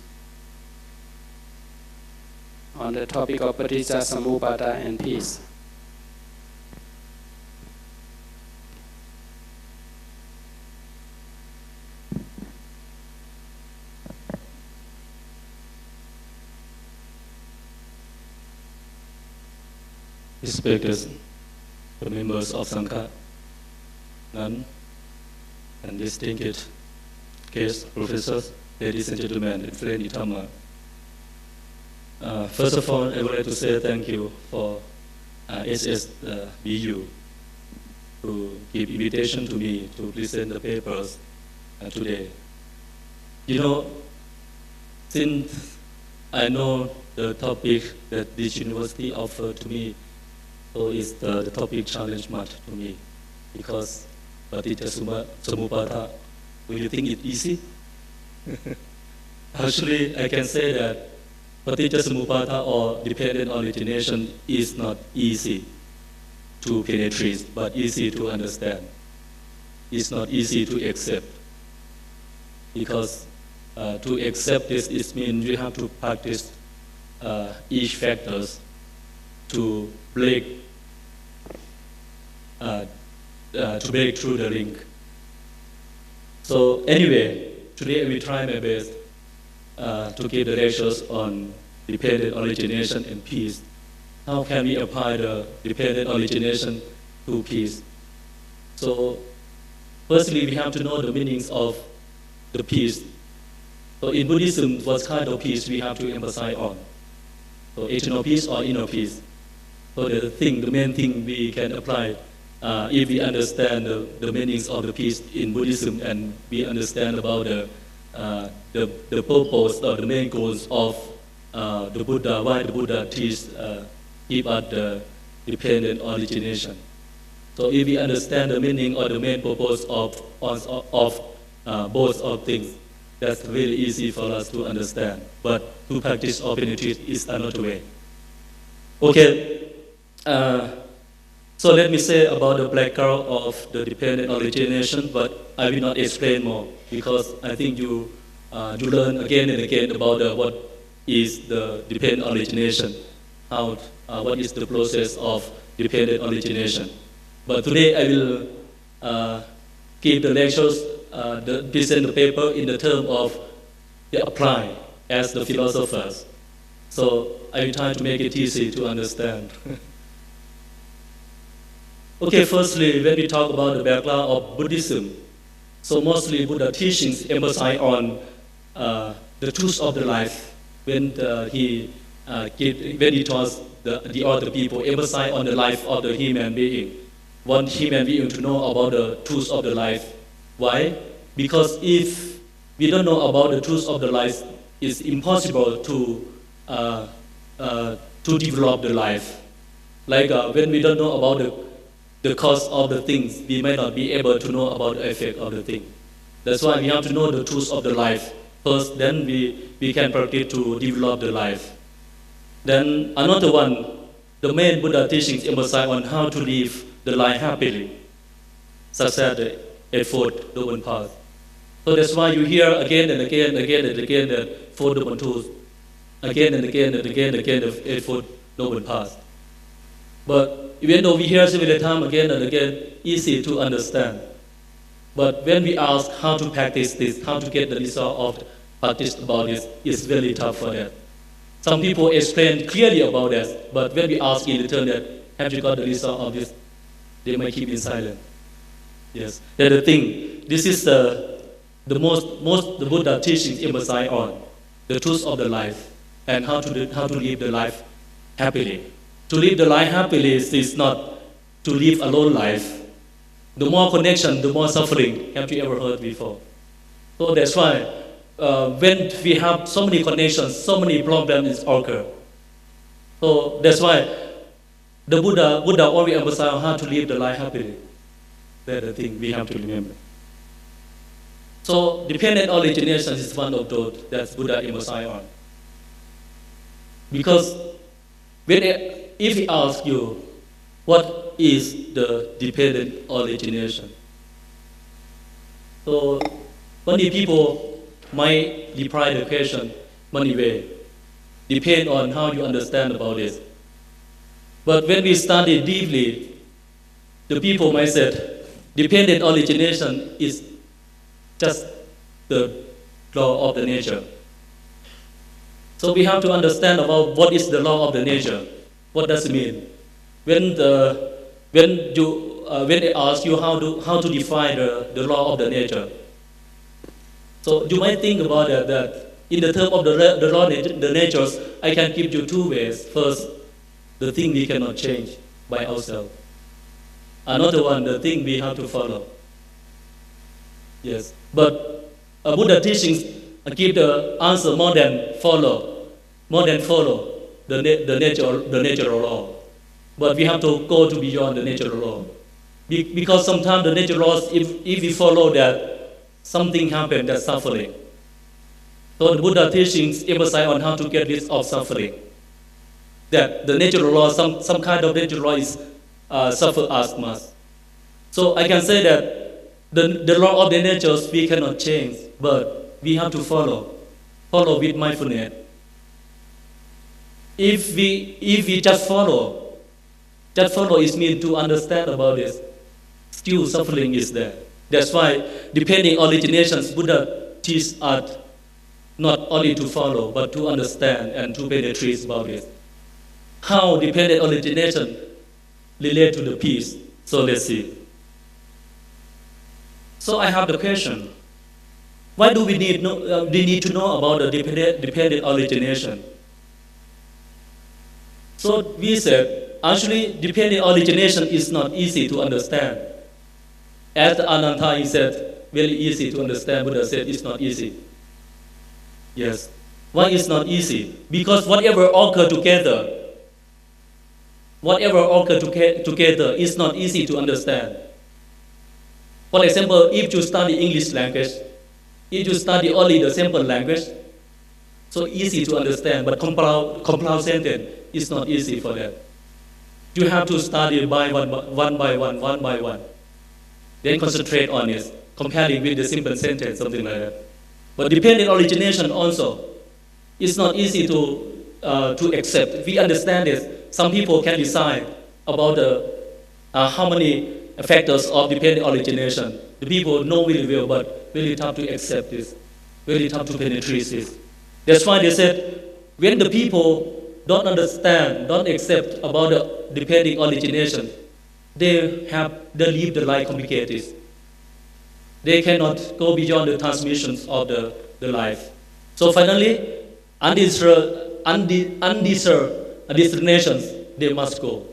on the topic of Paticca Samuppada and peace. Respected the members of Sangha, Nun, and distinguished guests, professors, ladies and gentlemen, and friends in Dhamma. First of all, I would like to say thank you for SSBU to give invitation to me to present the papers today. You know, since I know the topic that this university offered to me, so is the topic challenge much to me, because Paticca Samuppada, will you think it easy? Actually, I can say that Paticca Samuppada or dependent origination is not easy to penetrate, but easy to understand. It's not easy to accept, because to accept this, it means you have to practice each factors to break through the link. So anyway, today I will try my best to give the lectures on dependent origination and peace. How can we apply the dependent origination to peace? So firstly, we have to know the meanings of the peace. So in Buddhism, what kind of peace we have to emphasize on? So external peace or inner peace? So the main thing we can apply if we understand the meanings of the peace in Buddhism, and we understand about the purpose or the main goals of the Buddha, why the Buddha give us the dependent origination. So if we understand the meaning or the main purpose of both of things, that's really easy for us to understand. But to practice open retreat is another way. Okay. So let me say about the background of the dependent origination, but I will not explain more because I think you learn again and again about what is the dependent origination, what is the process of dependent origination. But today I will give the lectures, present the paper in the term of the apply as the philosophers. So I will try to make it easy to understand. Okay, firstly, when we talk about the background of Buddhism, so mostly Buddha teachings emphasize on the truth of the life. When he taught the other people, emphasize on the life of the human being. Want human being to know about the truth of the life. Why? Because if we don't know about the truth of the life, it's impossible to develop the life. Like when we don't know about the cause of the things, we may not be able to know about the effect of the thing. That's why we have to know the truth of the life first, then we can practice to develop the life. Then another one, the main Buddha teachings emphasize on how to live the life happily, such as the Eightfold Noble Path. So that's why you hear again and again the Four Noble Truths, again and again the Eightfold Noble Path. But even though we hear several times again and again, easy to understand. But when we ask how to practice this, how to get the result of practice about this, it's very tough for that. Some people explain clearly about that, but when we ask in return that, have you got the result of this, they might keep in silence. Yes, that's the thing. This is the most the Buddha teachings emphasize on the truth of the life and how to live the life happily. To live the life happily is not to live a lone life. The more connection, the more suffering. Have you ever heard before? So that's why when we have so many connections, so many problems occur. So that's why the Buddha always emphasizes how to live the life happily. That's the thing we have to remember. So dependent origination is one of those that Buddha emphasizes on. Because if we ask you, what is the dependent origination? So many people might reply the question many ways, depend on how you understand about this. But when we study deeply, the people might say, dependent origination is just the law of the nature. So we have to understand about what is the law of the nature. What does it mean? When they ask you how to define the law of the nature, so you might think about that in the term of the law of the natures, I can give you two ways. First, the thing we cannot change by ourselves. Another one, the thing we have to follow. Yes, but Buddha teachings give the answer more than follow the natural law. But we have to go to beyond the natural law. Because sometimes the natural laws, if we follow that, something happens that's suffering. So the Buddha teachings emphasize on how to get rid of suffering. That the natural law, some kind of natural law is suffer as much. So I can say that the law of the natures we cannot change, but we have to follow with mindfulness. If we just follow is mean to understand about this. Still suffering is there. That's why depending originations, Buddha teaches us not only to follow, but to understand and to penetrate about it. How dependent origination relate to the peace. So let's see. So I have the question. Why do we need to know about the dependent origination? So we said, actually, dependent origination is not easy to understand. As Ananta said, very easy to understand. Buddha said it's not easy. Yes. Why is not easy? Because whatever occur together is not easy to understand. For example, if you study English language, if you study only the simple language, so easy to understand, but compound sentence is not easy for that. You have to study one by one. Then concentrate on it, comparing with the simple sentence, something like that. But dependent origination also, it's not easy to accept. We understand this. Some people can decide about how many factors of dependent origination. The people know really well, but really tough to accept this, really tough to penetrate this. That's why they said, when the people don't understand, don't accept about the dependent origination, they leave the life complicated. They cannot go beyond the transmissions of the life. So finally, undeserved destinations, they must go.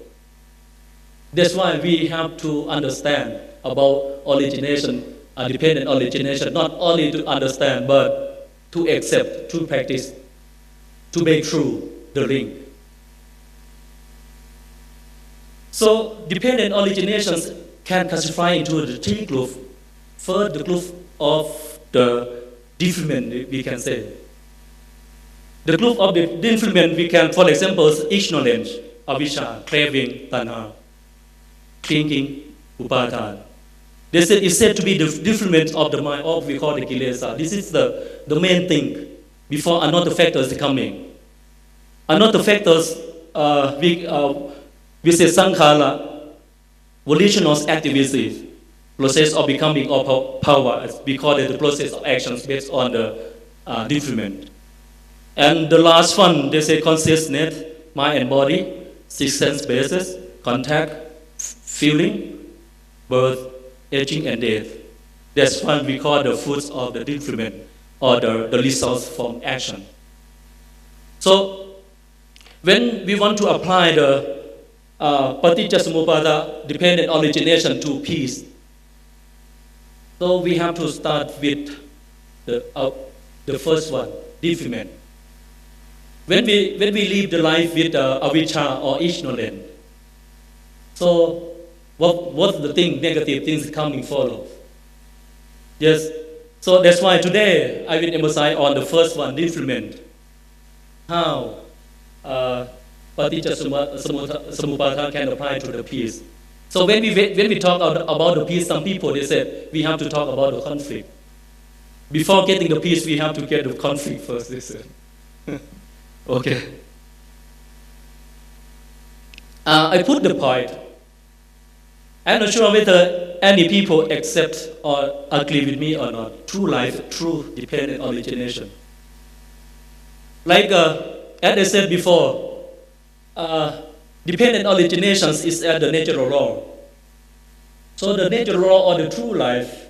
That's why we have to understand about origination, dependent origination, not only to understand, but to accept, to practice, to make true the link. So dependent originations can classify into the three groups. First, the group of the defilement, we can say. The group of the defilement, we can, for example, ignorance, avijja, craving, tanha, thinking, upadana. This is said to be the defilement of the mind, or we call the kilesa. This is the main thing before another factors coming. Another factors, we say sankhara, volitional activity, process of becoming of power. We call it the process of actions based on the defilement. And the last one, they say consciousness, mind and body, six sense bases, contact, feeling, birth, aging and death. That's what we call the fruits of the defilement, or the results from action. So when we want to apply the paticca dependent origination to peace, so we have to start with the first one, defilement. When we live the life with avijja or ignorance, so what's the thing, negative things coming follow? Yes, so that's why today I will emphasize on the first one, defilement. How paticca samuppada can apply to the peace. So when we talk about the peace, some people, they said we have to talk about the conflict. Before getting the peace, we have to get the conflict first, they said. Okay. I put the point. I'm not sure whether any people accept or agree with me or not. True life, true dependent origination. Like as I said before, dependent originations is the natural law. So the natural law or the true life,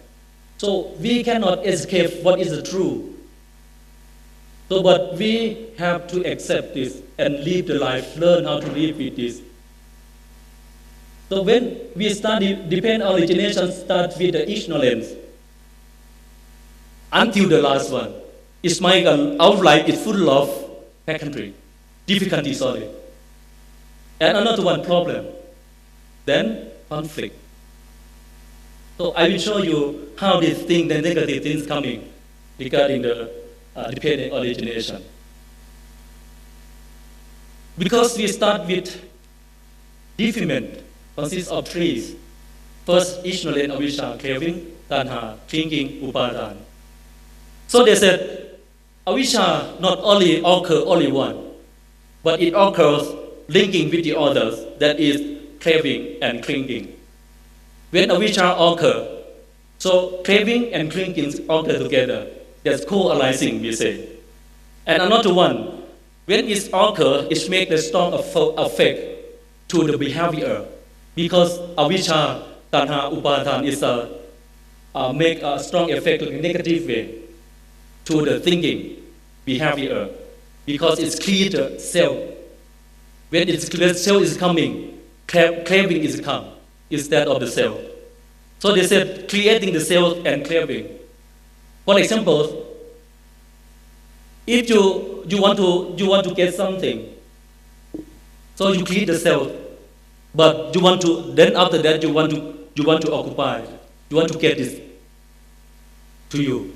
so we cannot escape what is the true. So but we have to accept this and live the life, learn how to live with this. So when we study dependent origination, start with the ignorance until the last one. It's my our life is full of pageantry, difficulties, sorry. And another one, problem. Then conflict. So I will show you how these things, the negative things coming regarding the dependent origination. Because we start with defilement, consists of three. First, ignorance, avijja, craving, tanha, thinking, upadana. So they said, avijja not only occurs only one, but it occurs linking with the others, that is craving and clinging. When avijja occurs, so craving and clinging occur together. That's coalescing, we say. And another one, when it occurs, it makes a strong effect to the behavior, because avijja, tanha, upadana is make a strong effect in a negative way to the thinking behavior, because it's created self. when cell is coming, craving is come instead of the cell. So they said creating the cell and craving. For example, if you want to get something, so you create the cell, but you want to, then after that you want to occupy, you want to get this to you.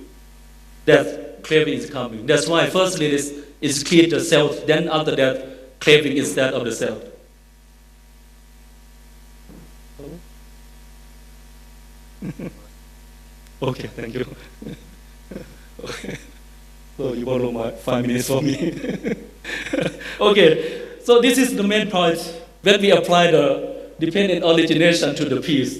That craving is coming. That's why firstly this is create the cell, then after that craving instead of the cell. Okay, thank you. Okay. So you borrow my 5 minutes from me. Okay, so this is the main point when we apply the dependent origination to the peace.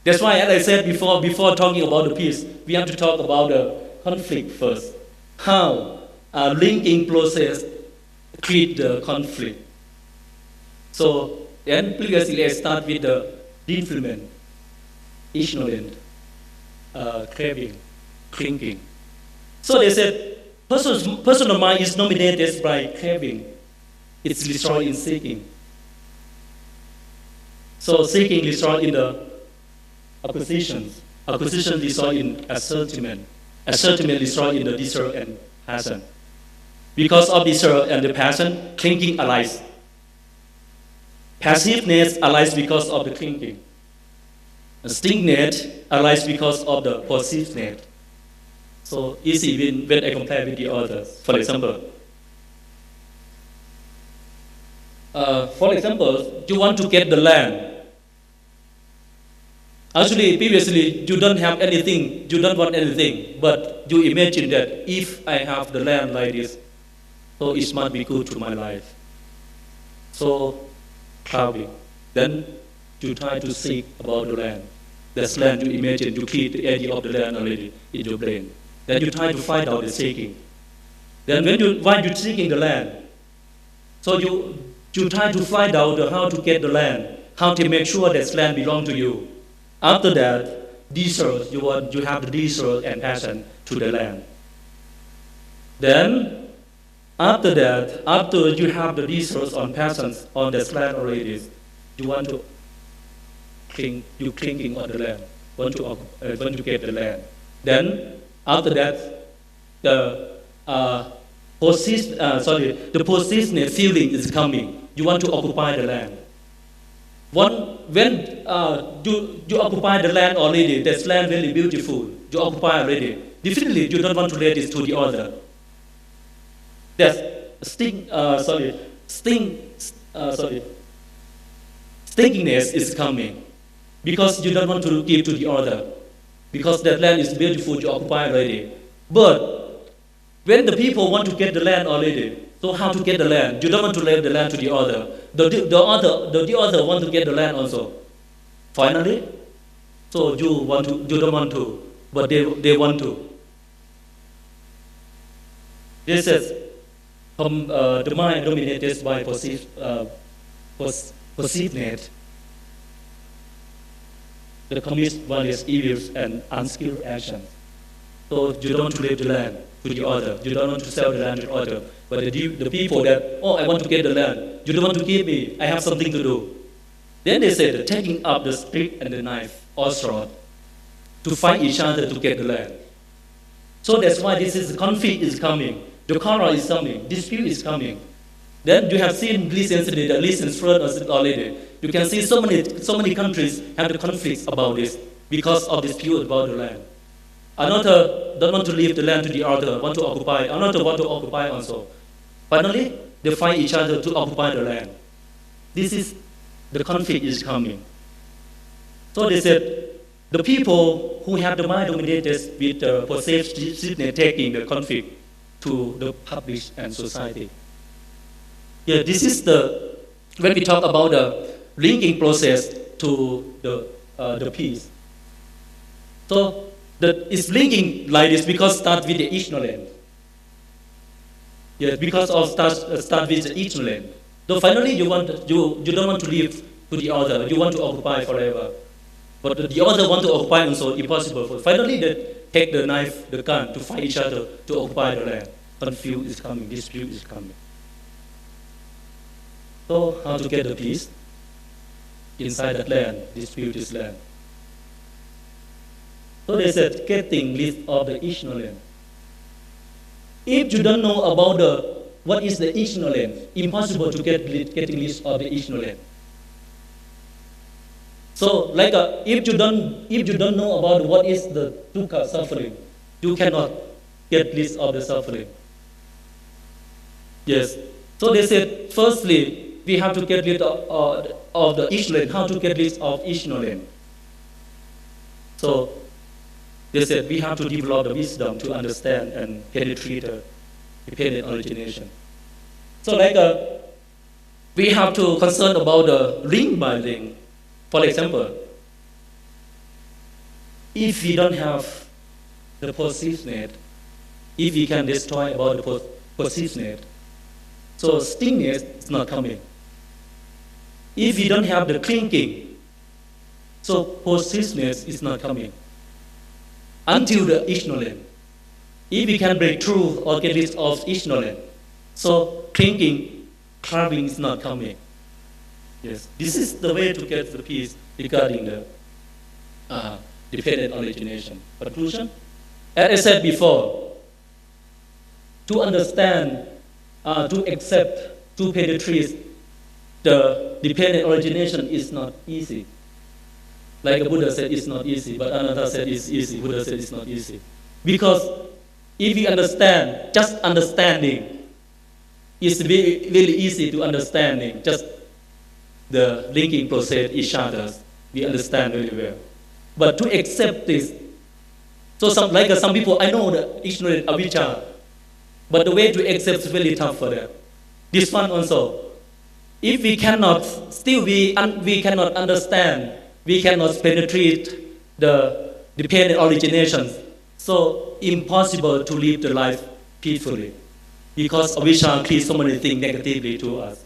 That's why, as I said before talking about the peace, we have to talk about the conflict first. How a linking process create the conflict. So then previously I start with the defilement, ignorant, craving, thinking. So they said personal mind is dominated by craving. It's destroyed in seeking. So seeking destroyed in the acquisitions. Acquisition destroyed in assertment. Assertment destroyed in the desire and passion. Because of desire and the passion, thinking arises. Passiveness arises because of the thinking. Stingness arises because of the possessiveness. So easy when I compare with the others. For example, you want to get the land. Actually, previously, you don't have anything, you don't want anything, but you imagine that if I have the land like this, so it must be good to my life. So, traveling. Then you try to seek about the land. That's land you imagine, you create the idea of the land already in your brain. Then you try to find out the seeking. Then while you're seeking the land, so you try to find out how to get the land, how to make sure that land belongs to you. After that, desire, you have the desire and passion to the land. Then, after that, after you have the desires and passions on the land already, you want to clinging on the land, want to get the land. Then, after that, the possessiveness feeling is coming. You want to occupy the land. When you occupy the land already, that land very beautiful, you occupy already. Definitely, you don't want to let it to the other. That's stinginess is coming because you don't want to give to the other. Because that land is beautiful, you occupy already. But when the people want to get the land already, so how to get the land? You don't want to let the land to the other. The other want to get the land also. Finally, so you don't want to, but they want to. This is the mind dominated by perceiveness. The commits various evils and unskilled actions. So you don't want to leave the land to the other. You don't want to sell the land to the other. But the people that, I want to get the land. You don't want to give me. I have something to do. Then they said, taking up the stick and the knife or sword to fight each other to get the land. So that's why the conflict is coming. The quarrel is coming. Dispute is coming. Then you have seen recently, the recent flood already. You can see so many countries have the conflicts about this because of dispute about the land. Another don't want to leave the land to the other, want to occupy. Another want to occupy also. Finally, they fight each other to occupy the land. This is the conflict is coming. So they said, the people who have the mind dominated with the possessiveness taking the conflict to the public and society. Yeah, this is when we talk about the linking process to the peace. So it's linking like this because start with the ignorance. Yeah, because of start with the ignorance. So finally you don't want to live to the other. You want to occupy forever. But the other want to occupy also impossible. Finally they take the knife, the gun to fight each other to occupy the land. Conflict is coming, dispute is coming. So how to get the peace inside that land, disputed land? So they said, getting rid of the ignorance. If you don't know about what is the ignorance, impossible to getting rid of the ignorance. So, like if you don't know about what is the dukkha, suffering, you cannot get rid of the suffering. Yes. So they said, firstly, we have to get rid of the ignorance. How to get rid of ignorance? So they said we have to develop the wisdom to understand and penetrate the dependent origination. So like we have to concern about the link by link. For example, if we don't have the possessiveness, if we can destroy about the possessiveness, so stingness is not coming. If we don't have the clinging, so possessiveness is not coming. Until the ignorance. If we can break through or get rid of ignorance, so clinging, craving is not coming. Yes, this is the way to get the peace regarding the dependent origination. Conclusion? As I said before, to understand, to accept, to penetrate the dependent origination is not easy. Like the Buddha said, it's not easy, but Ananda said it's easy. Buddha said it's not easy. Because if we understand, just understanding is really easy to understanding. Just the linking process each other, we understand really well. But to accept this, so some people, I know the ignorant avijja, but the way to accept is really tough for them. This one also, if we cannot, still we cannot understand, we cannot penetrate the dependent originations, so impossible to live the life peacefully, because avijja creates so many things negatively to us.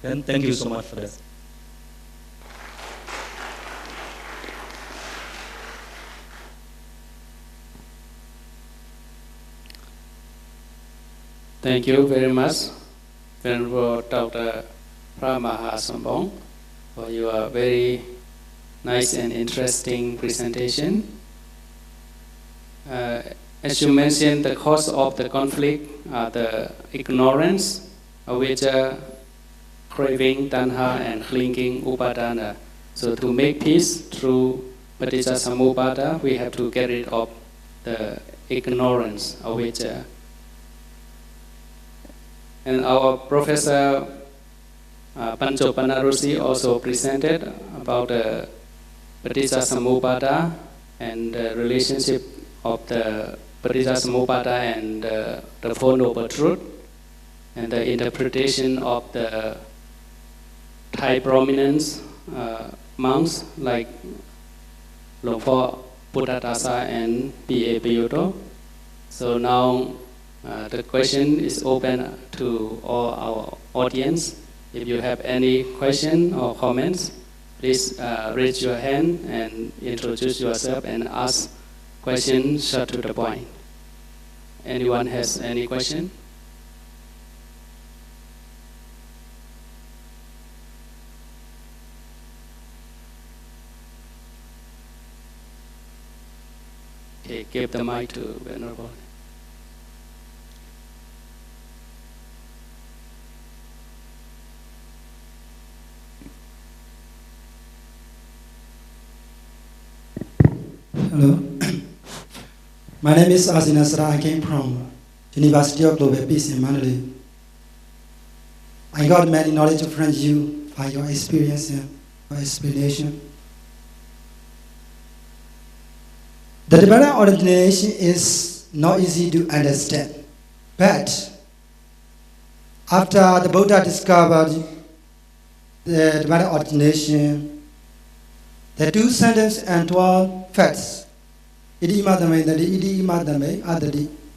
And thank you so much for this. Thank you very much, Venerable Dr. Sambong, for your very nice and interesting presentation. As you mentioned, the cause of the conflict are the ignorance, avijja, craving, tanha, and clinging, upadana. So to make peace through paticcasamuppada, we have to get rid of the ignorance, avijja. And our Professor Panchopanarusi also presented about the paticcasamuppada and the relationship of the paticcasamuppada and the Four Noble Truths, and the interpretation of the Thai prominent monks like Longpo Puddhatasa and P.A. Piyuto. So now the question is open to all our audience. If you have any question or comments, please raise your hand and introduce yourself and ask questions short to the point. Anyone has any question? Okay, give the mic to Venerable. Hello. My name is Asina Sara. I came from University of Global Peace in Manila. I got many knowledge from you by your experience and your explanation. The dependent origination is not easy to understand, but after the Buddha discovered the dependent origination, the 2 sentences and 12 facts,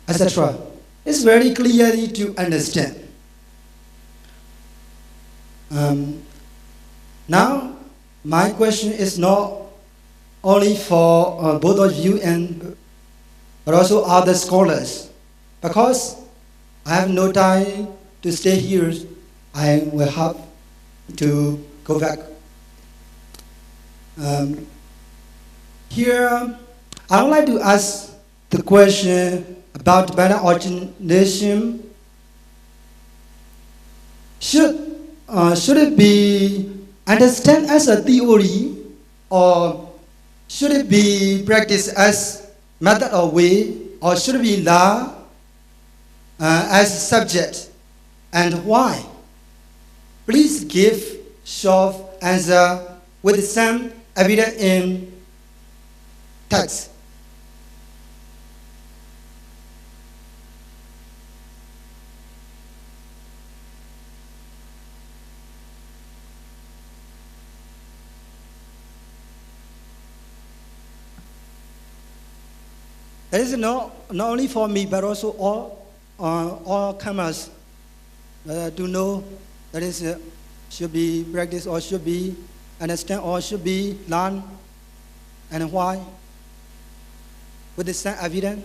etc., is very clearly to understand. Now, my question is not only for both of you but also other scholars, because I have no time to stay here. I will have to go back. Here, I would like to ask the question about Tibetan origination. Should it be understood as a theory, or should it be practiced as method or way, or should it be law as a subject, and why? Please give short answer with some evidence in text. It is not only for me, but also all comers to know that is should be practiced or should be understand or should be learned, and why. With this evidence.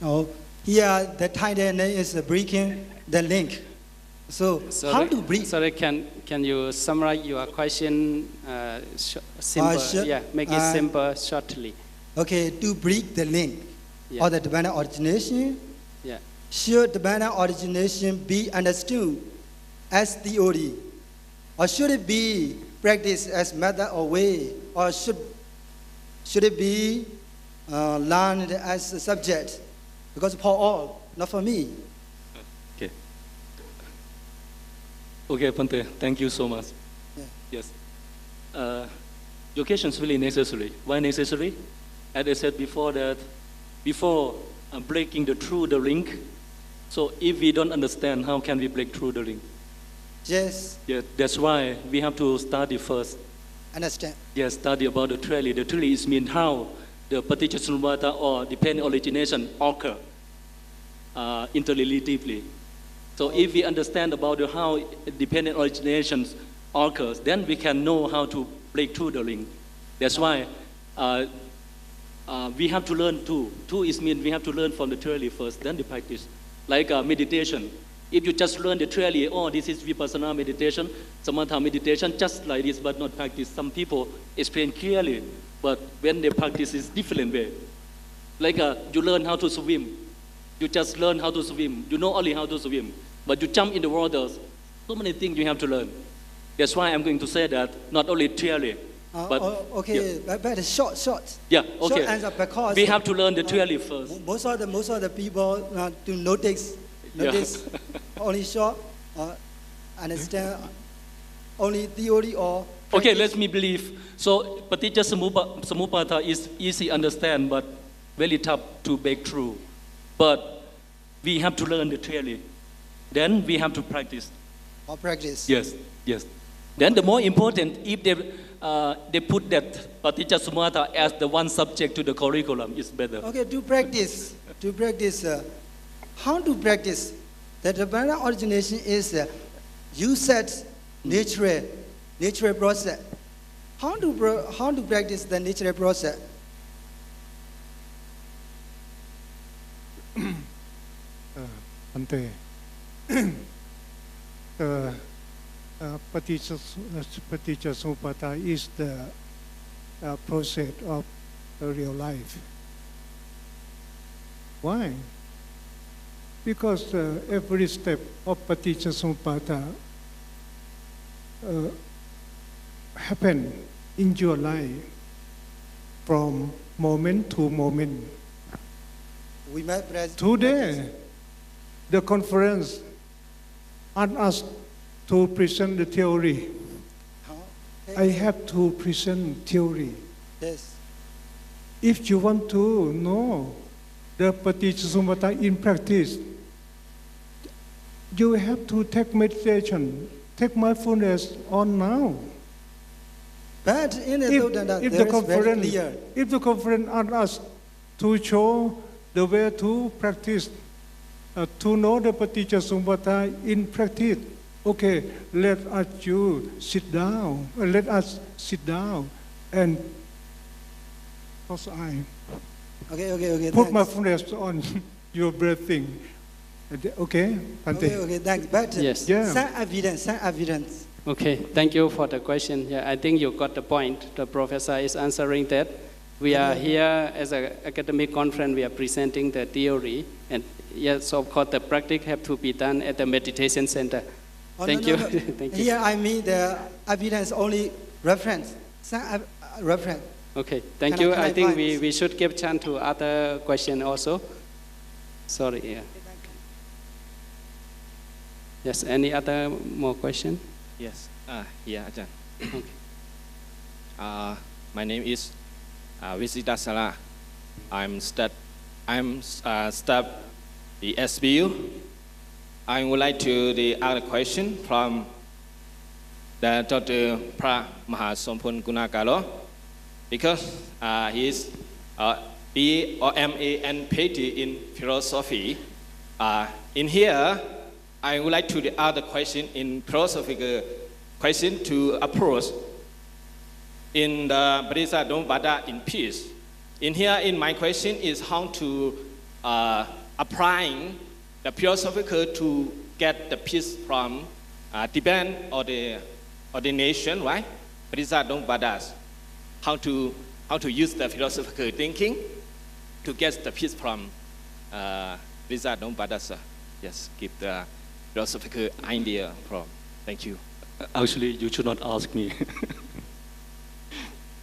Oh, here the title name is breaking the link. So how to break? Sorry, can you summarize your question simple? Make it simple, shortly. Okay, to break the link or the Tibetan origination. Yeah. Should Tibetan origination be understood as theory, or should it be practiced as method or way, or should it be learned as a subject? Because for all, not for me. Okay. Okay, Pante, thank you so much. Yeah. Yes. Education is really necessary. Why necessary? As I said before that, before breaking through the link, so if we don't understand, how can we break through the link? Yes. Yeah, that's why we have to study first. Understand. Yes, study about the theory. The theory is mean how the Paticca or dependent origination occur interrelatively. So if we understand about how dependent originations occurs, then we can know how to break through the link. That's why we have to learn two. Two is mean we have to learn from the theory first, then the practice. Like meditation. If you just learn the theory, oh, this is vipassana meditation, samatha meditation, just like this, but not practice. Some people explain clearly, but when they practice, it's different way. Like you learn how to swim. You just learn how to swim. You know only how to swim. But you jump in the waters. So many things you have to learn. That's why I'm going to say that not only theory, but okay, yeah. But short. Yeah, okay. Short answer, because we have to learn the theory first. Most of the people do notice only short, understand only theory or practice. Okay, let me believe. So Paticca Samuppada is easy to understand, but very tough to break through. But we have to learn the theory. Then we have to practice. Or practice. Yes. Then the more important, if they put that Paticca Samuppada as the one subject to the curriculum, is better. Okay, to practice, how to practice? The Tibetan origination is you said natural process. How to practice the natural process? Ante, Paticca Samuppada is the process of real life. Why? Because every step of Paticca Samuppada happen in your life from moment to moment. We might practice. Today, the conference asked us to present the theory. I have to present theory. Yes. If you want to know the Paticca Samuppada in practice, you have to take meditation, take mindfulness on now. But in If the conference asked us to show the way to practice, to know the Paticcasamuppada in practice. Okay, let us sit down and close eye. Okay. Put my Thanks. fingers on your breathing. Okay, Bhante. Okay, thanks. But Yes. Yeah. some evidence. Okay, thank you for the question. Yeah, I think you got the point. The professor is answering that. We are here as an academic conference, we are presenting the theory. And yes, of course, the practice have to be done at the meditation center. Oh, Thank no, you. no. Thank you. Here I mean the evidence only reference. Some reference. Okay, thank Can I- you. can I I think find- we should give chance to other question also. Sorry, yeah. Yes, any other more question? Yes. Yeah, Ajahn. Okay. My name is Visidasala. I'm staff the SSBU. I would like to the other question from the Dr. Pra Mahasompun Gunakalo, because he is B or MA and PhD in philosophy. In here, I would like to the other question in philosophical question to approach in the Bodhisattva in peace. In here, in my question is how to applying the philosophical to get the peace from depend or the nation, right? Bodhisattva, how to use the philosophical thinking to get the peace from Bodhisattva. Yes, give the philosophical idea from. Thank you. Actually, you should not ask me.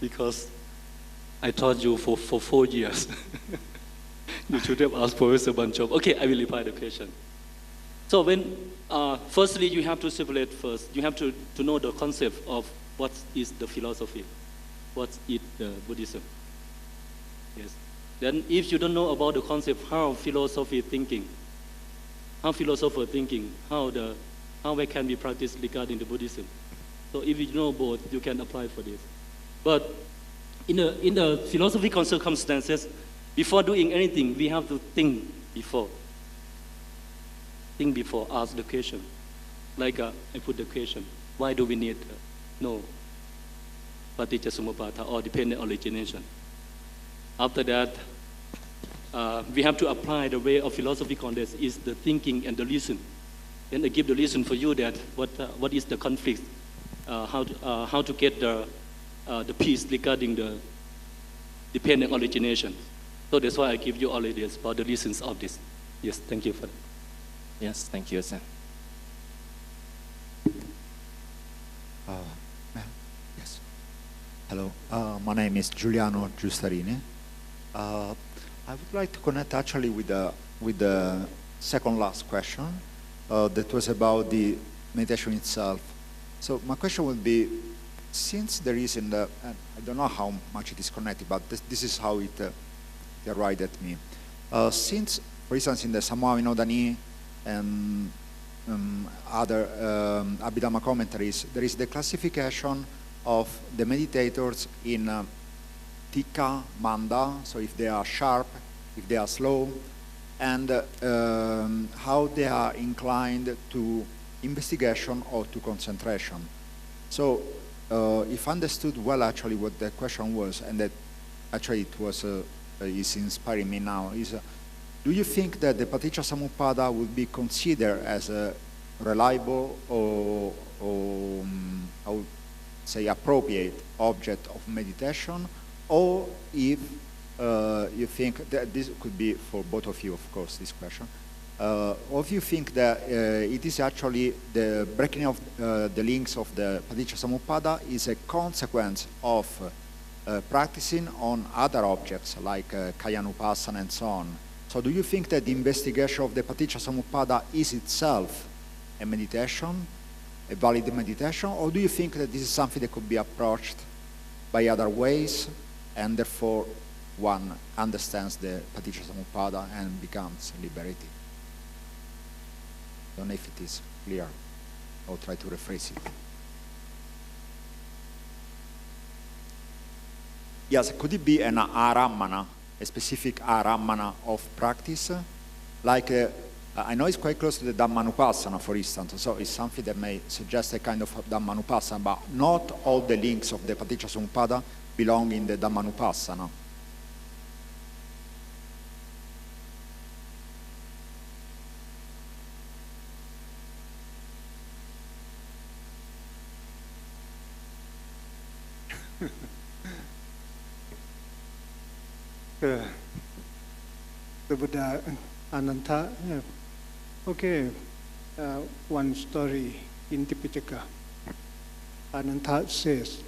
Because I taught you for 4 years. You should have asked Professor Banchop. Okay, I will reply the question. So firstly, you have to separate first. You have to know the concept of what is the philosophy, what is the Buddhism. Yes. Then if you don't know about the concept, how philosophy thinking, how it can be practiced regarding the Buddhism. So if you know both, you can apply for this. But in the philosophical circumstances, before doing anything, we have to think before. Think before, ask the question. Like I put the question, why do we need no Paticcasamuppada or dependent origination? After that, we have to apply the way of philosophy context is the thinking and the reason. Then I give the reason for you that what is the conflict, how to get the peace regarding the dependent origination. So that's why I give you all ideas about the reasons of this. Yes, thank you for that. Yes, thank you, sir. Yes. Hello, my name is Giuliano Giustarini. I would like to connect actually with the second last question that was about the meditation itself. So my question would be, since there is and I don't know how much it is connected, but this is how it arrived at me. Since, for instance, in the Samoa Vinodani and other Abhidhamma commentaries, there is the classification of the meditators in Tikka, Manda, so if they are sharp, if they are slow, and how they are inclined to investigation or to concentration. So if understood well actually what the question was, and that actually it was is inspiring me now, is do you think that the Paticcasamuppada would be considered as a reliable or I would say appropriate object of meditation, or if you think that this could be for both of you, of course, this question, or if you think that it is actually the breaking of the links of the Paticcasamuppada is a consequence of practicing on other objects like Kayanupassana and so on. So do you think that the investigation of the Paticcasamuppada is itself a meditation, a valid meditation, or do you think that this is something that could be approached by other ways, and therefore one understands the Paticcasamuppada and becomes liberated? I don't know if it is clear. I'll try to rephrase it. Yes, could it be an arammana, a specific arammana of practice? Like I know it's quite close to the Dhammanupassana, for instance, so it's something that may suggest a kind of Dhammanupassana, but not all the links of the Paticcasamuppada belong in the Dhammanupassana. The Buddha Ananta, okay, one story in Tipitaka. Ananta says,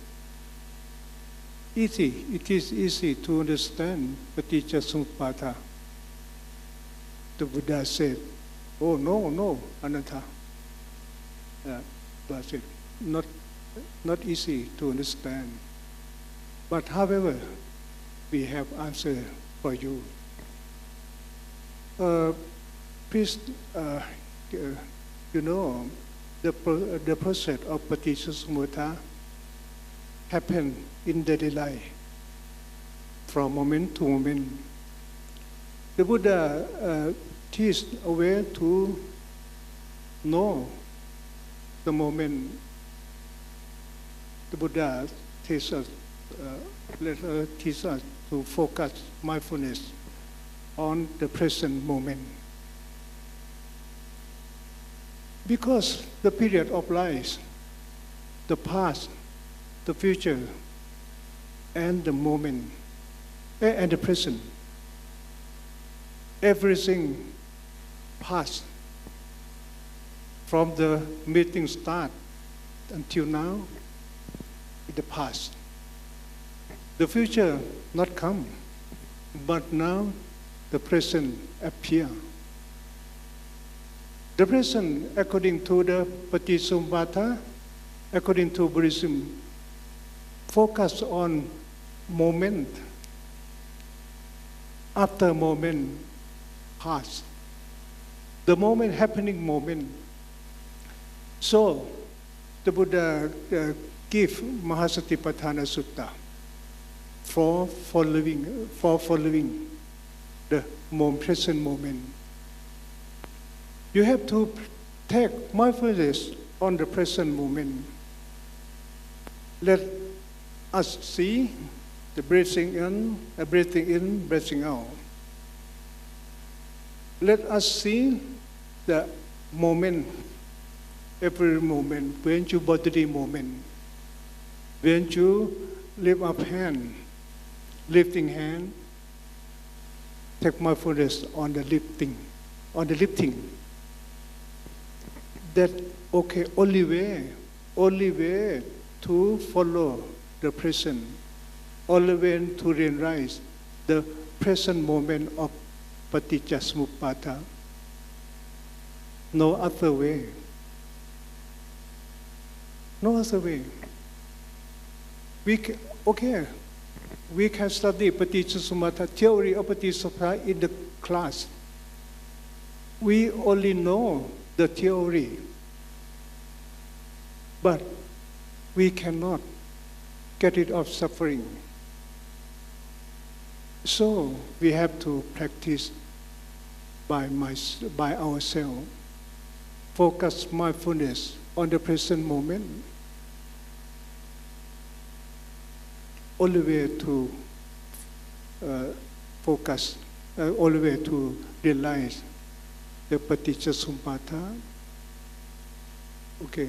it is easy to understand Paticcasamuppada. The Buddha said, oh, no, Ananta. Buddha said, not easy to understand. But however, we have answer for you. Please, you know, the process of Paticcasamuppada happen in daily life from moment to moment. The Buddha teaches a way to know the moment. The Buddha teaches us, teach us to focus mindfulness on the present moment. Because the period of life, the past, the future, and the moment, and the present, everything past from the meeting start until now, in the past. The future not come, but now the present appear. The present, according to the Paticcasamuppada, according to Buddhism, focus on moment, after moment pass, the moment happening moment. So the Buddha give Mahasatipatthana Sutta for following the present moment. You have to take mindfulness on the present moment. Let us see the breathing in, breathing out. Let us see the moment, every moment, when you bodily moment, when you lift up hand, lifting hand, take mindfulness on the lifting, That okay, only way to follow the present, only way to realize the present moment of Paticcasamuppada. No other way. No other way. We can study Paticcasamuppada, theory of Paticcasamuppada in the class. We only know the theory, but we cannot get rid of suffering. So we have to practice by ourselves. Focus mindfulness on the present moment. Only way to focus, only way to realize the Paticcasamuppada. Okay,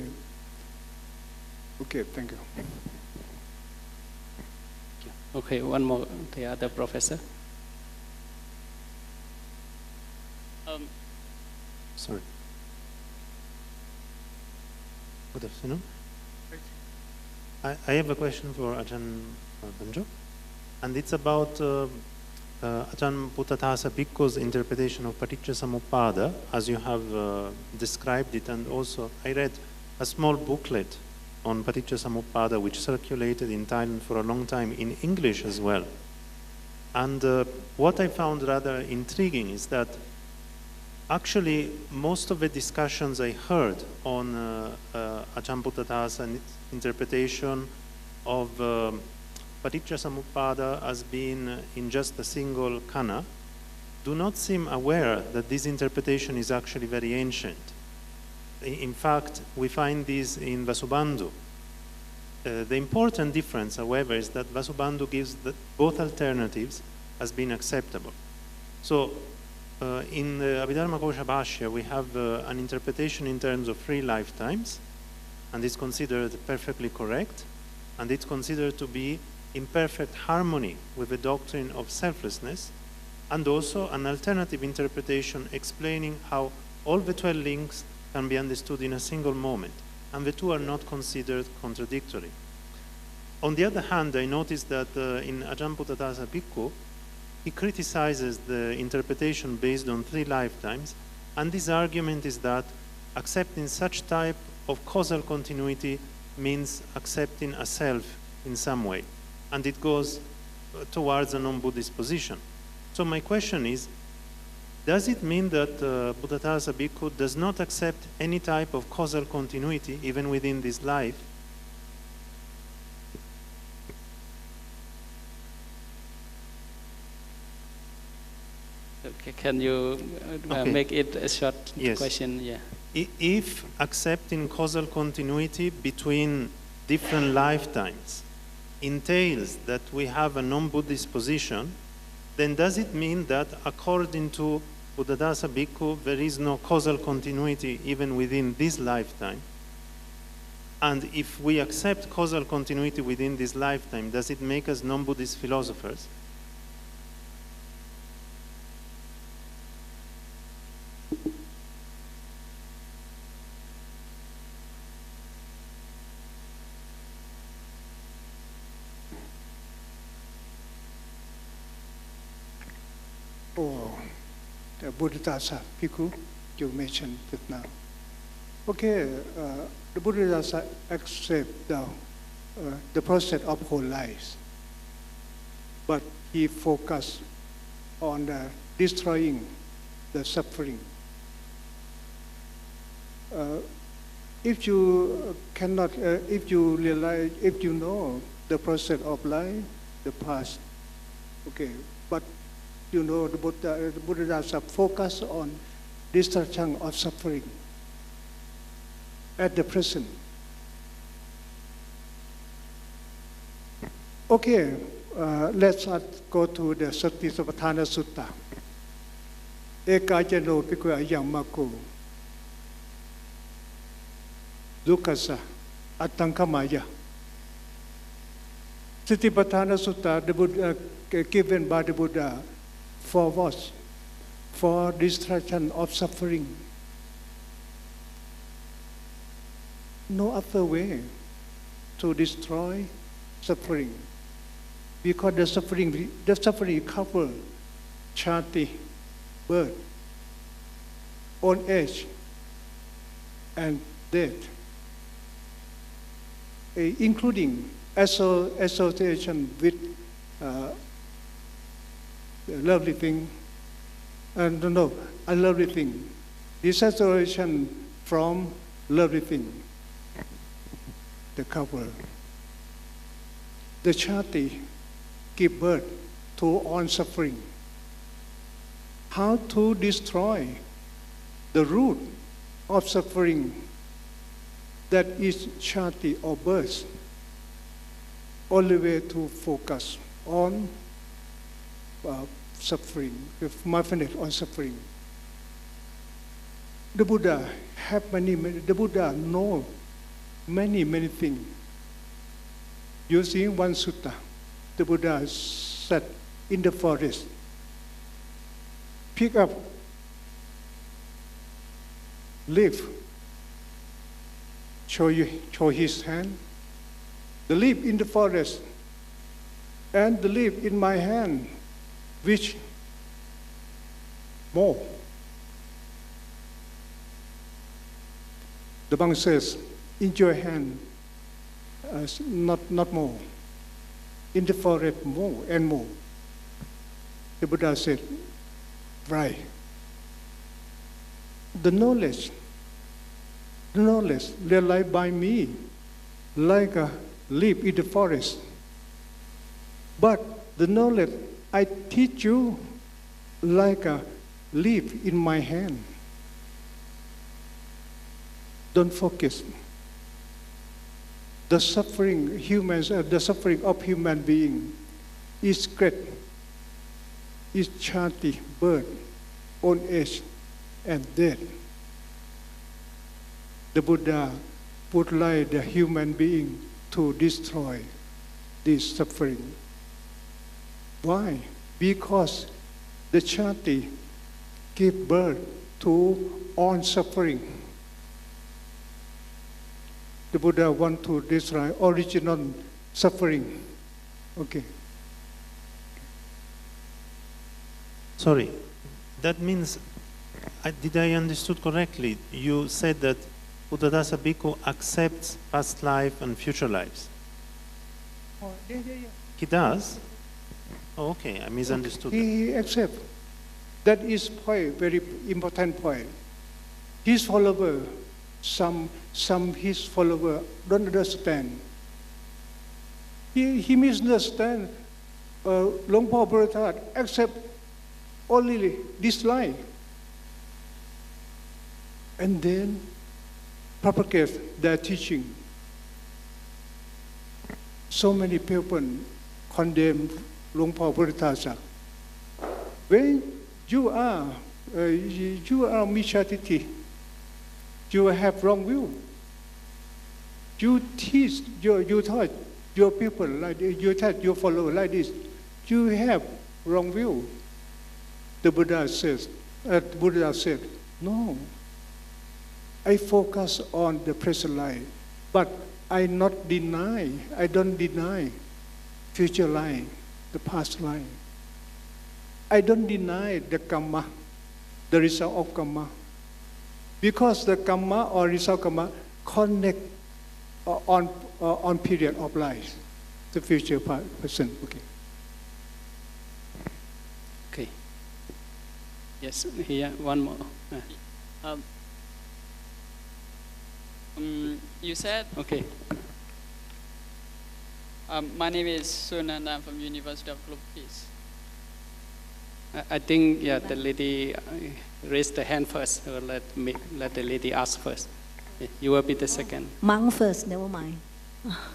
thank you. Okay, one more, the other professor. Sorry. Good afternoon. I have a question for Ajahn Banjo, and it's about Ajahn Puttathasa Bhikkhu's interpretation of Paticcasamuppada, as you have described it, and also I read a small booklet on Paticcasamuppada which circulated in Thailand for a long time in English as well. And what I found rather intriguing is that actually most of the discussions I heard on Ajahn Puttathasa's interpretation of Paticcasamuppada as being in just a single kana do not seem aware that this interpretation is actually very ancient. In fact, we find this in Vasubandhu. The important difference, however, is that Vasubandhu gives both alternatives as being acceptable. So, in the Abhidharma Kosha Bhashya, we have an interpretation in terms of 3 lifetimes, and it's considered perfectly correct, and it's considered to be in perfect harmony with the doctrine of selflessness, and also an alternative interpretation explaining how all the 12 links can be understood in a single moment, and the two are not considered contradictory. On the other hand, I noticed that in Ajahn Puttathassa Bhikkhu, he criticizes the interpretation based on 3 lifetimes, and his argument is that accepting such type of causal continuity means accepting a self in some way, and it goes towards a non-Buddhist position. So my question is, does it mean that Puttathassa Bhikkhu does not accept any type of causal continuity even within this life? Okay, can you make it a short question? Yeah. If accepting causal continuity between different lifetimes entails that we have a non-Buddhist position, then does it mean that according to Puttathassa Bhikkhu there is no causal continuity even within this lifetime? And if we accept causal continuity within this lifetime, does it make us non-Buddhist philosophers? The Buddhist Bhikkhu, you mentioned it now. Okay, the Buddhists accept the process of whole life, but he focused on destroying the suffering. If you cannot, if you realize, if you know the process of life, the past, okay, but you know the Buddhists focus on destruction of suffering at the present. Okay, let's go to the Satipatthana Sutta. Ekajano Bhikkhu Ayamako Dukasa Atankamaya. Satipatthana Sutta, the Buddha, given by the Buddha for what? For destruction of suffering. No other way to destroy suffering, because the suffering covers chati, birth, old age, and death, including association with lovely thing, unlovely thing, dissociation from lovely thing, the cover. The chati give birth to all suffering. How to destroy the root of suffering, that is chati or birth? Only way to focus on suffering, with mindfulness on suffering. The Buddha the Buddha know many things. Using one sutta, the Buddha sat in the forest, pick up leaf, show his hand, the leaf in the forest, and the leaf in my hand. Which more? The monk says, in your hand, not more. In the forest, more and more. The Buddha said, right. The knowledge realized by me, like a leaf in the forest. But the knowledge I teach you like a leaf in my hand. Don't focus. The suffering the suffering of human being is great. Is chati, birth, old age, and death. The Buddha would like the human being to destroy this suffering. Why? Because the chati give birth to all suffering. The Buddha want to destroy original suffering. Okay. Sorry, that means, did I understood correctly? You said that Buddhadasa Bhikkhu accepts past life and future lives. Oh, yeah. He does? Oh, okay, I misunderstood. He accepts. That is point, very important point. His follower, some his follower don't understand. He misunderstand. Long Po Buddha accept only this life, and then propagate their teaching. So many people condemn Long Po Buddha. When you are Mishatiti, you have wrong view. You teach, you taught your people like this, you taught your followers like this. You have wrong view. The Buddha said, no. I focus on the present life, but I don't deny future life, the past life. I don't deny the karma, the result of karma. Because the karma or result karma connect on period of life, the future person. Okay. Okay. Yes, here, one more. You said, Okay. My name is Sun and I'm from University of Global Peace. I think, yeah, the lady raised the hand first. So let the lady ask first. You will be the second. Monk first, never mind.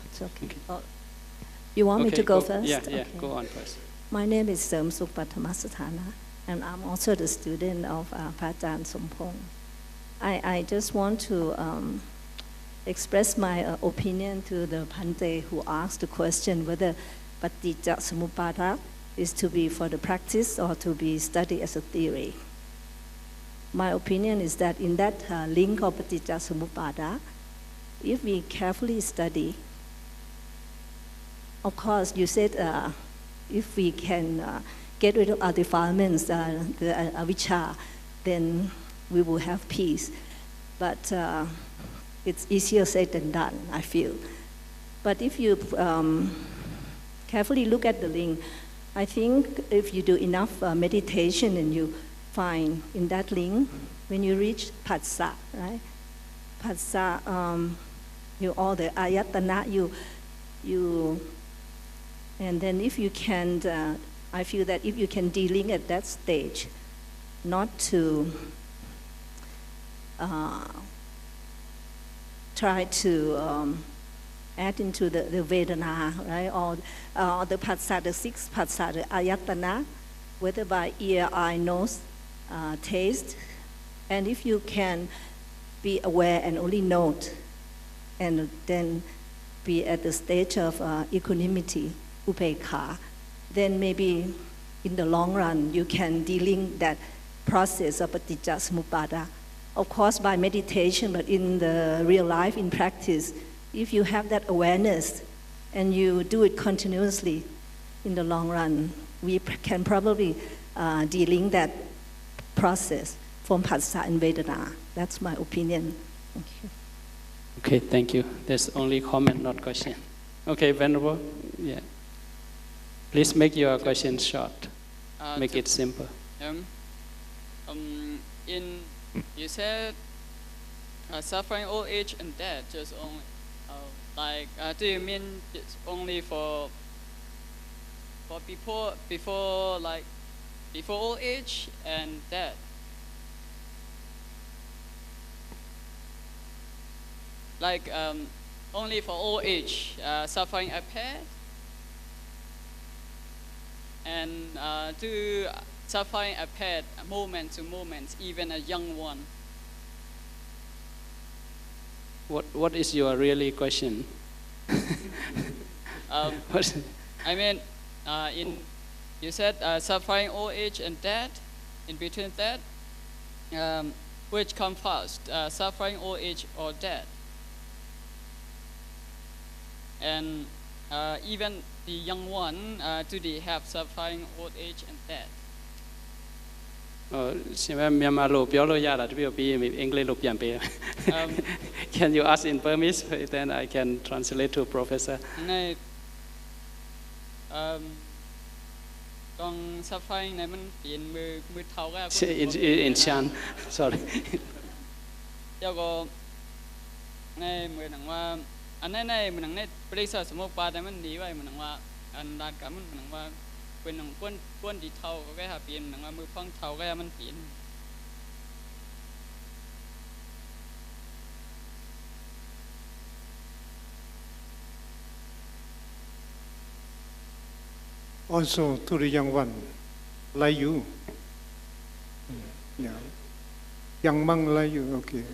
It's okay. Oh, you want me to go first? Yeah, Okay. go on first. My name is Suk Pathamasathana, and I'm also the student of Pajan Sompong. I just want to express my opinion to the Pante who asked the question whether Paticca Samuppada is to be for the practice or to be studied as a theory. My opinion is that in that link of Paticca Samuppada, if we carefully study, of course, you said if we can get rid of our defilements, the avijja, then we will have peace. But it's easier said than done, I feel. But if you carefully look at the link, I think if you do enough meditation and you find in that link, when you reach Phassa, right? Phassa, you all the ayatana, you, and then if you can, I feel that if you can de-link at that stage, not to try to add into the Vedana, right? Or the Phassa, the six Phassa, the ayatana, whether by ear, eye, nose, taste. And if you can be aware and only note, and then be at the stage of equanimity, upekkha, then maybe in the long run you can de-link that process of Paticca Samuppada. Of course, by meditation, but in the real life, in practice, if you have that awareness and you do it continuously, in the long run, we can probably de-link that process from Phassa and Vedana. That's my opinion. Thank you. Okay, thank you. There's only comment, not question. Okay, Venerable, yeah. Please make your question short. Make it simple. You said suffering, old age, and death just only. Do you mean it's only for before like before old age and death. Like only for old age, suffering appeared, and to suffering appeared moment to moment, even a young one. What is your really question? I mean, you said suffering, old age, and death. In between that, which come first, suffering, old age, or death? And even the young one, do they have suffering, old age, and death? ရှင်မြန်မာလိုပြောလို့ရတာတပြည့်ပြီးအင်္ဂလိပ်လိုပြန်ပေး Can you ask in Burmese then I can translate to professor ในกอง suffering ในมันเปลี่ยนมือเท่าก็ in Shan sorry แล้วก็ในมือหนังว่าอันนั้นในมือหนังในบริษัทสมุทรปราแต่มันดีไว้มือหนังว่าอันด้านการมันมือหนังว่าเป็นหนังก้นดีเท่าก็แค่เปลี่ยนหนังว่ามือฟังเท่าก็มันเปลี่ยน Also to the young one, like you. Yeah. Young monk like you, okay,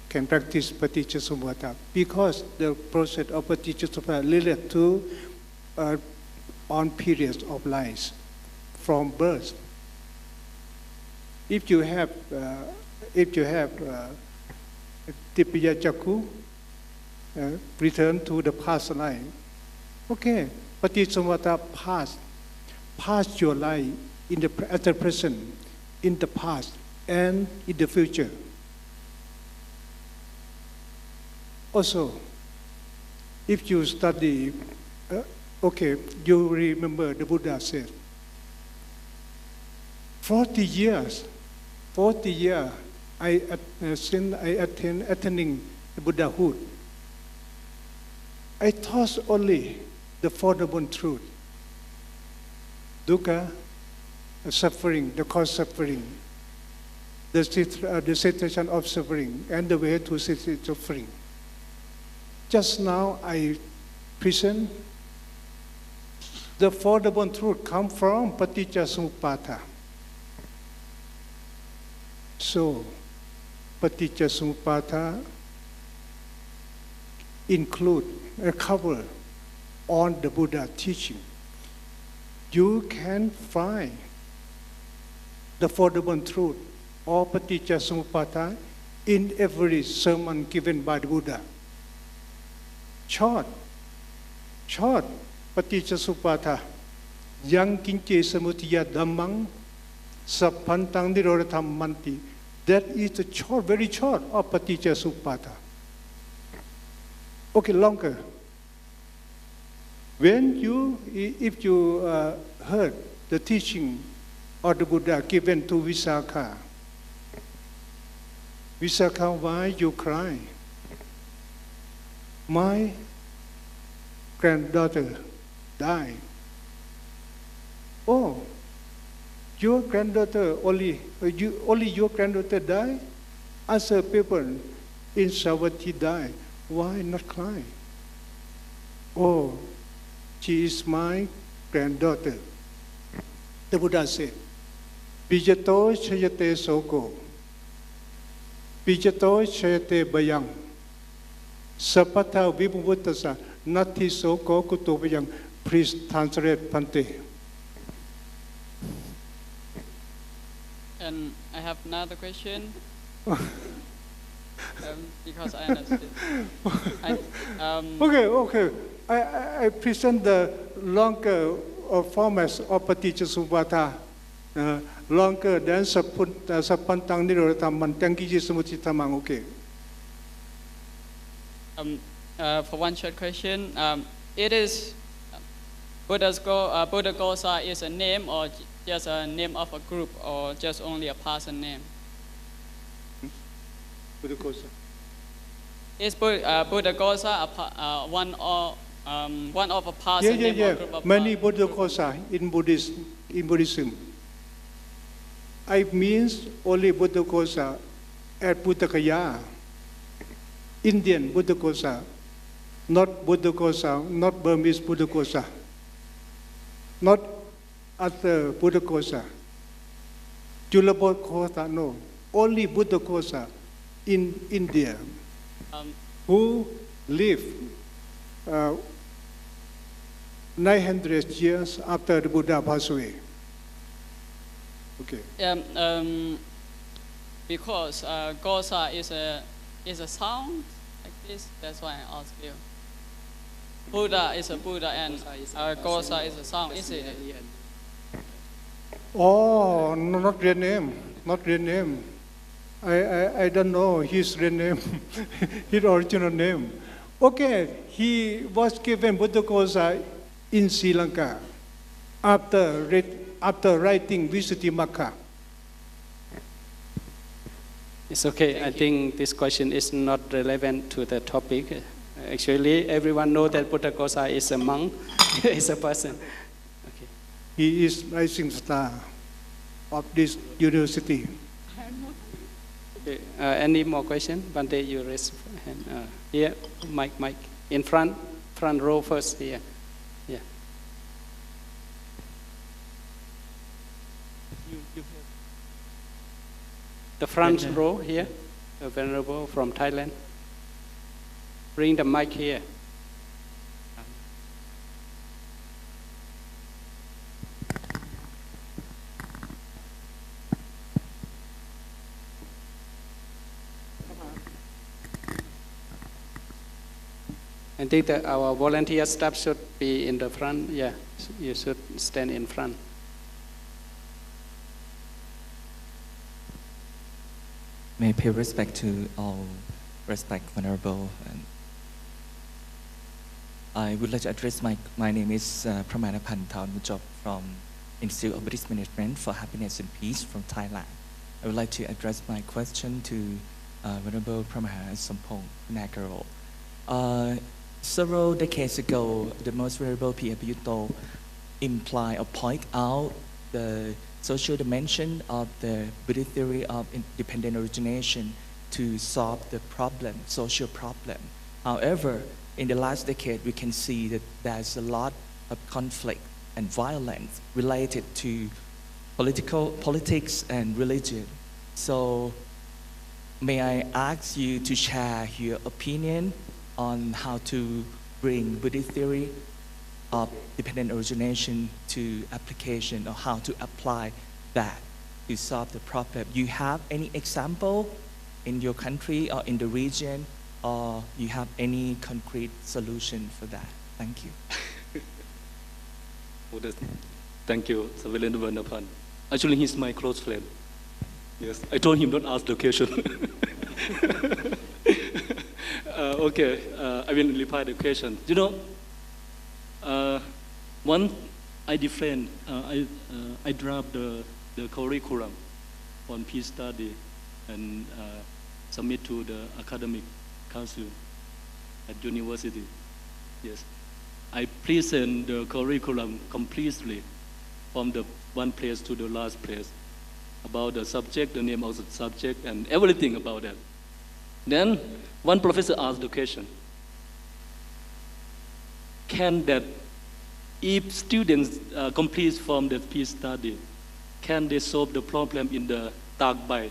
can practice Paticcasamuppada because the process of Paticcasamuppada related to on periods of life from birth. If you have Dipiya Jakku, return to the past life. Okay, Paticcasamuppada past your life in at the present, in the past, and in the future. Also, if you study, okay, you remember the Buddha said, 40 years, since I attending the Buddhahood, I taught only the Four Noble Truths. Dukkha, suffering, the cause suffering, the situation of suffering, and the way to suffering. Just now I present the Four Noble Truths come from Paticcasamuppada. So, Paticcasamuppada include a cover on the Buddha teaching. You can find the Four Noble Truths or Paticcasamuppada in every sermon given by the Buddha. Short, Paticcasamuppada, yang kinche samutiya dhammang, sappantang nirodhatam manti. That is the short, very short of Paticcasamuppada. Okay, longer. If you heard the teaching of the Buddha given to Visakha, why you cry? My granddaughter died. Oh, your granddaughter only your granddaughter died? Answer people in Savatthi died. Why not cry? Oh, she is my granddaughter. The Buddha said, Bijato chayate soko, Bijato chayate bayang, Sapata vibhuvutasa, nati soko kuto bayang. Please translate Pante. And I have another question. Because I understood. Okay. I present the longer format of Paticcasamuppada, longer than Sappantang Nirodhatam Mantangiji Samutitamang. Okay. For one short question, it is Buddha Gosa is a name or just a name of a group or just only a person name? Buddha Gosa. Is Buddha Gosa one of a person name or group of Many Buddha Gosa in Buddhism. I means only Buddhaghosa at Buddhagaya, Indian Buddhaghosa, not Buddhaghosa, not Burmese Buddhaghosa, not other Buddhaghosa. Julabodhghosa, no, only Buddhaghosa in India, who lived 900 years after the Buddha passed away. Okay. Because Gosa is a sound like this. That's why I ask you. Buddha is a Buddha and Gosa is a sound. Is it? Oh, no, not real name. Not real name. I don't know his real name, his original name. Okay, he was given Buddhaghosa in Sri Lanka after writing Visuddhimagga. It's okay. I think this question is not relevant to the topic. Actually, everyone knows that Buddhaghosa is a monk, is a person. Okay. He is rising star of this university. Okay. Any more questions? Bante, you raise hand. Here, Mike, in front row first here. Yeah. The front row here, a venerable from Thailand. Bring the mic here. I think that our volunteer staff should be in the front. Yeah, you should stand in front. May I pay respect to all respect venerable. And I would like to address my name is Pramanapan Thaunmuchop from Institute of Buddhist Management for Happiness and Peace from Thailand. I would like to address my question to Venerable Pramaha Sampong Nagaro. Several decades ago, the Most Venerable P.A. Buyutto implied or point out the social dimension of the Buddhist theory of independent origination to solve the problem, social problem. However, in the last decade, we can see that there's a lot of conflict and violence related to politics and religion. So may I ask you to share your opinion on how to bring Buddhist theory of dependent origination to application, or how to apply that to solve the problem. You have any example in your country or in the region, or you have any concrete solution for that? Thank you. Thank you, Savilendra Vandapan. Actually, he's my close friend. Yes, I told him don't ask the question. Okay, I will reply the question. You know, one, I defend, I draft the curriculum on peace study and submit to the academic council at university. Yes, I present the curriculum completely from the one place to the last place, about the subject, the name of the subject, and everything about that. Then one professor asked the question, can that, if students complete from the peace study, can they solve the problem in the Tagbai?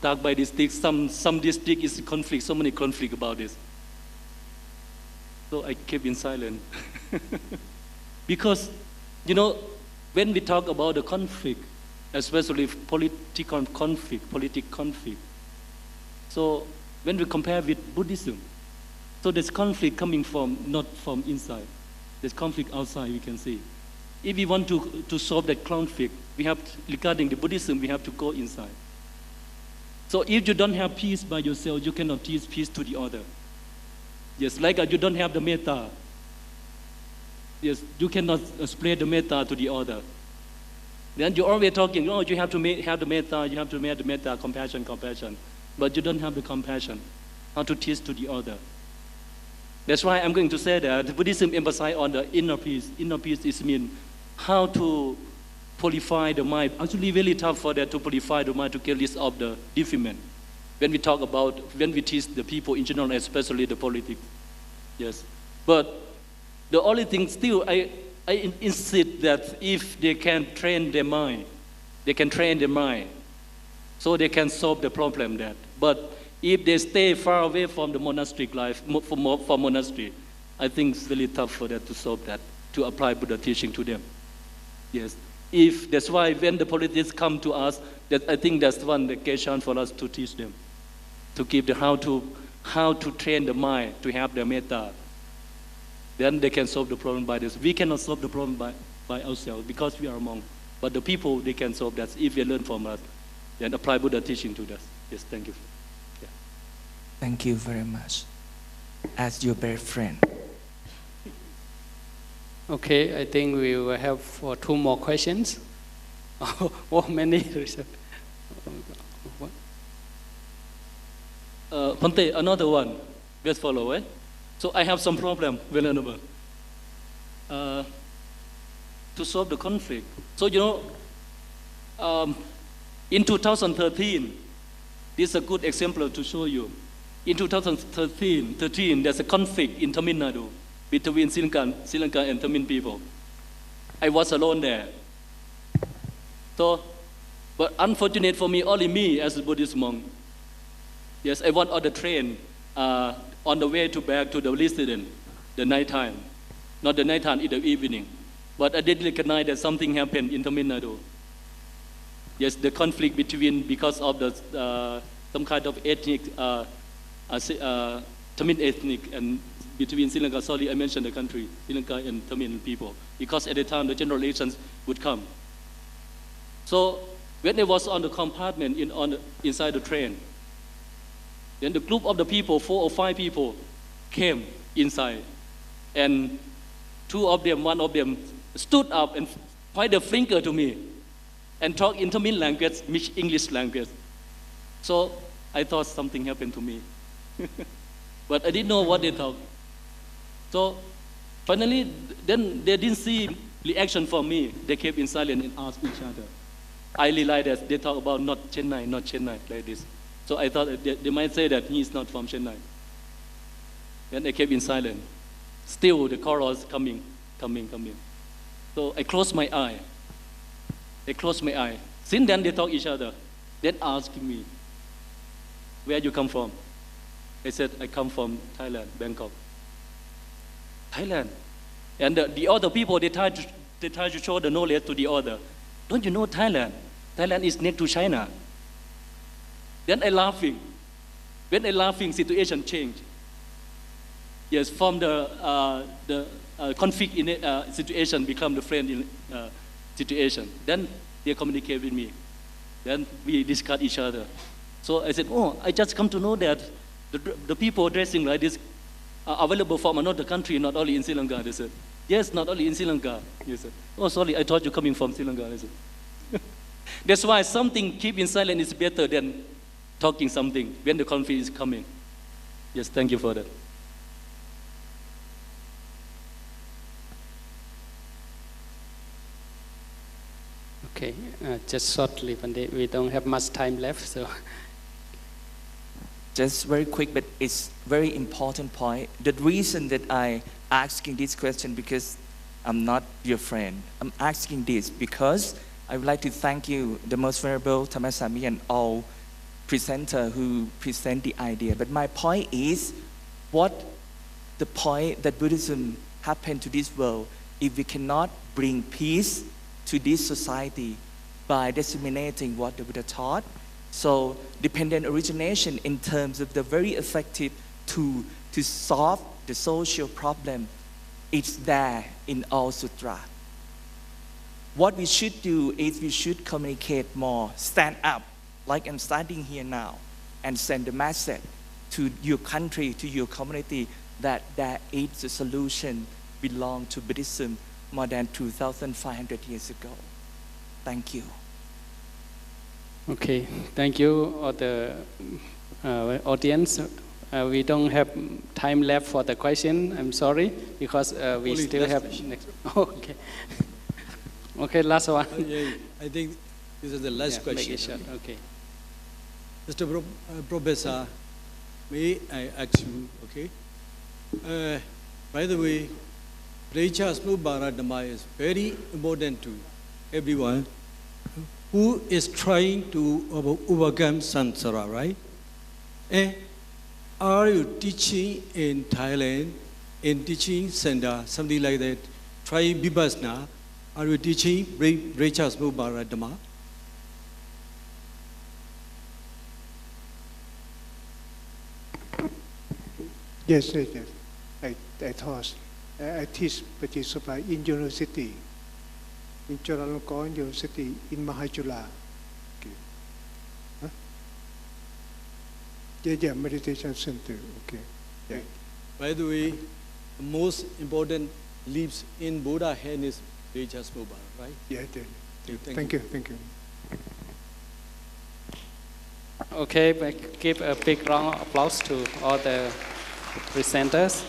Tagbai district, some district is conflict, so many conflict about this. So I kept in silence. Because, you know, when we talk about the conflict, especially political conflict, so when we compare with Buddhism, so there's conflict coming from, not from inside. There's conflict outside, we can see. If we want to solve that conflict, we have to, regarding the Buddhism, we have to go inside. So if you don't have peace by yourself, you cannot teach peace to the other. Yes, like you don't have the metta. Yes, you cannot spread the metta to the other. Then you're always talking, oh, you have to have the metta, you have to have the metta, compassion. But you don't have the compassion, how to teach to the other. That's why I'm going to say that Buddhism emphasizes on the inner peace. Inner peace is mean how to purify the mind. Actually, very tough for that to purify the mind to get rid of the defilement. When we talk about, when we teach the people in general, especially the politics. Yes. But the only thing still, I insist that if they can train their mind, they can train their mind, so they can solve the problem that. But if they stay far away from the monastic life, from monastery, I think it's really tough for that to solve that, to apply Buddha teaching to them. Yes. If that's why when the politics come to us, that I think that's one occasion for us to teach them, to give them how to train the mind to have the metta. Then they can solve the problem by this. We cannot solve the problem by ourselves because we are monks. But the people, they can solve that if they learn from us. Then apply Buddha teaching to us. Yes, thank you. Yeah. Thank you very much. As your best friend. Okay, I think we will have for 2 more questions. Oh, many. Pante, another one. Let's follow, eh? So I have some problem, Venerable, to solve the conflict. So, in 2013, this is a good example to show you. In 2013, there's a conflict in Tamil Nadu between Sri Lanka and Tamil people. I was alone there. So, but unfortunate for me, only me as a Buddhist monk. Yes, I was on the train on the way back to the residence, the nighttime. Not the nighttime, in the evening. But I did recognize that something happened in Tamil Nadu. Yes, the conflict because of the some kind of ethnic, Tamil ethnic, and between Sri Lanka, sorry, I mentioned the country, Sri Lanka and Tamil people, because at the time the general elections would come. So when I was on the compartment inside the train, then the group of the people, 4 or 5 people, came inside, and one of them stood up and pointed a finger to me and talked in Tamil language, English language. So I thought something happened to me. But I didn't know what they talked. So finally, then they didn't see reaction from me. They kept in silence and asked each other. I realized that they talk about not Chennai, like this. So I thought they might say that he is not from Chennai. Then they kept in silence. Still, the chorus coming. So I closed my eye. Since then, they talk each other. Then asked me, where you come from? I said, I come from Thailand, Bangkok. Thailand. And the other people, they try to show the knowledge to the other. Don't you know Thailand? Thailand is next to China. Then I laughing. When I laughing, situation changed. Yes, from the conflict in situation become the friend situation. Then they communicate with me. Then we discuss each other. So I said, oh, I just come to know that the people dressing like this are available from another country, not only in Sri Lanka. They said, yes, not only in Sri Lanka. He said, oh, sorry, I thought you coming from Sri Lanka. I said, that's why something keep in silence is better than talking something when the conflict is coming. Yes, thank you for that. Okay, just shortly, we don't have much time left, so. Just very quick, but it's very important point. The reason that I asking this question because I'm not your friend. I'm asking this because I would like to thank you, the Most Venerable Dhammasami and all presenter who present the idea. But my point is, what the point that Buddhism happened to this world if we cannot bring peace to this society by disseminating what the Buddha taught? So dependent origination in terms of the very effective tool to solve the social problem, it's there in all sutra. What we should do is we should communicate more, stand up, like I'm standing here now, and send the message to your country, to your community, that there is a solution belong to Buddhism more than 2,500 years ago. Thank you. Okay, thank you, all the audience. We don't have time left for the question. I'm sorry, because we still have next. Okay. Okay, last one. Yeah, I think this is the last question. Make it short. Okay. Mr. Professor, may I ask you, okay? By the way, Preachers Mubara Dhamma is very important to everyone who is trying to overcome samsara, right? And are you teaching in Thailand, in teaching center, something like that, try Vipassana? Are you teaching Preachers Mubara Dhamma? Yes, yes, yes. I taught. I teach Patisapa in university, in Chulalongkorn University, in Mahachula. Okay. Huh? Yeah, meditation center. Okay. Yeah. By the way, the most important leaves in Buddha hand is Preachers Mubara, right? Yeah, Thank you. Thank you. Okay, give a big round of applause to all the presenters.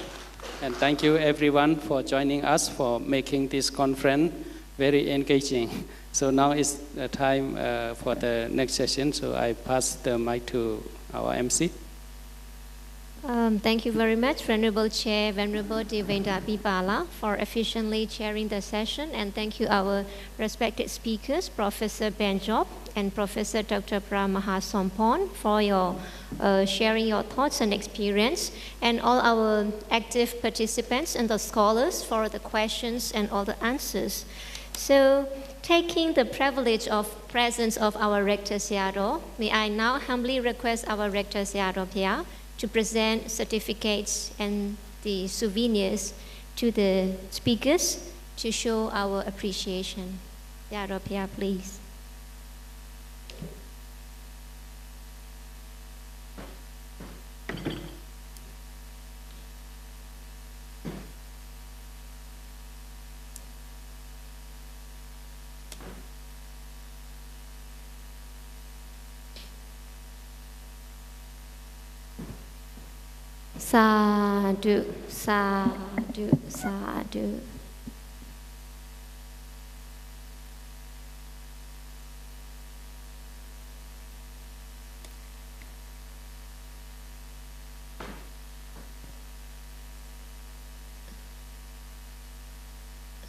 And thank you everyone for joining us for making this conference very engaging. So now is the time for the next session. So I pass the mic to our MC. Thank you very much, Venerable Chair, Venerable Devendra Bibala, for efficiently chairing the session. And thank you our respected speakers, Professor Benjob and Professor Dr. Mahasompon, for your sharing your thoughts and experience, and all our active participants and the scholars for the questions and all the answers. So, taking the privilege of presence of our Rector Seattle, may I now humbly request our Rector Seattle Pia to present certificates and the souvenirs to the speakers to show our appreciation. Seattle Pia, please. Sadhu, sadhu, sadhu.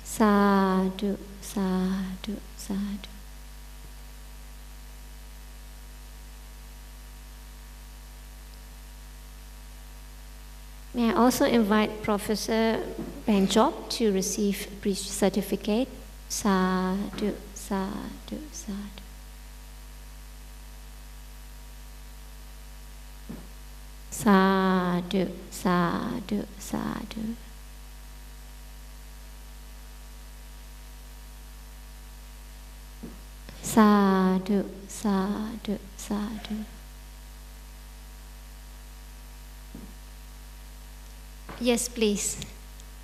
Sadhu, sadhu, sadhu. May I also invite Professor Benjob to receive a certificate. Sadhu, sadhu, sadhu. Sadhu, sadhu, sadhu. Sadhu, sadhu, sadhu. Yes, please.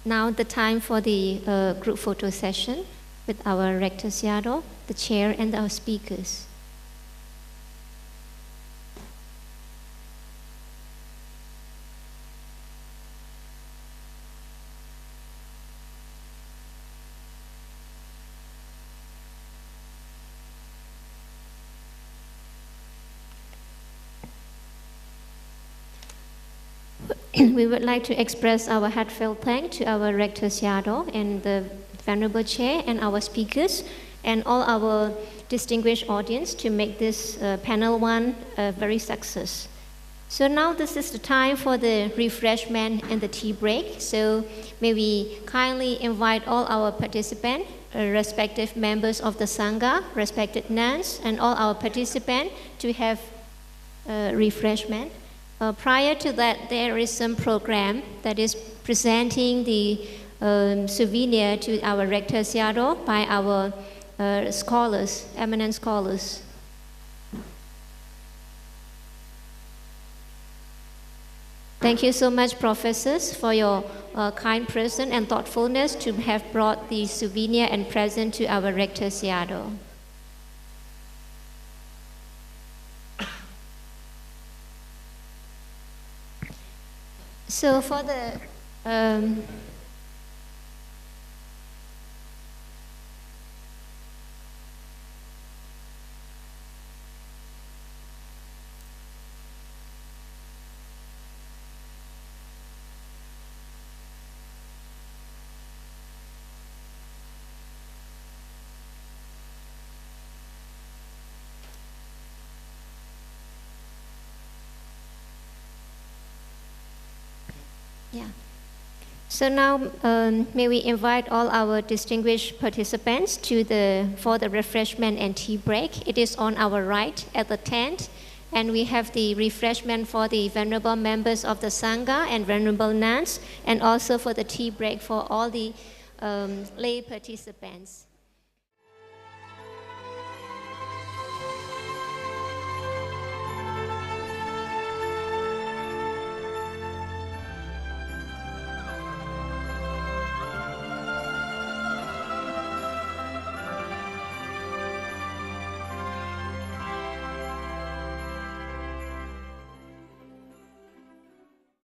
Now the time for the group photo session with our Rector Seattle, the chair, and our speakers. We would like to express our heartfelt thanks to our Rector Seattle and the Venerable Chair and our speakers and all our distinguished audience to make this panel one a very success. So now this is the time for the refreshment and the tea break. So may we kindly invite all our participants, respective members of the Sangha, respected nuns, and all our participants to have refreshment. Prior to that, there is some program that is presenting the souvenir to our Rector Seattle by our scholars, eminent scholars. Thank you so much, professors, for your kind presence and thoughtfulness to have brought the souvenir and present to our Rector Seattle. So for the Yeah. So now, may we invite all our distinguished participants for the refreshment and tea break. It is on our right at the tent, and we have the refreshment for the venerable members of the Sangha and venerable nuns, and also for the tea break for all the lay participants.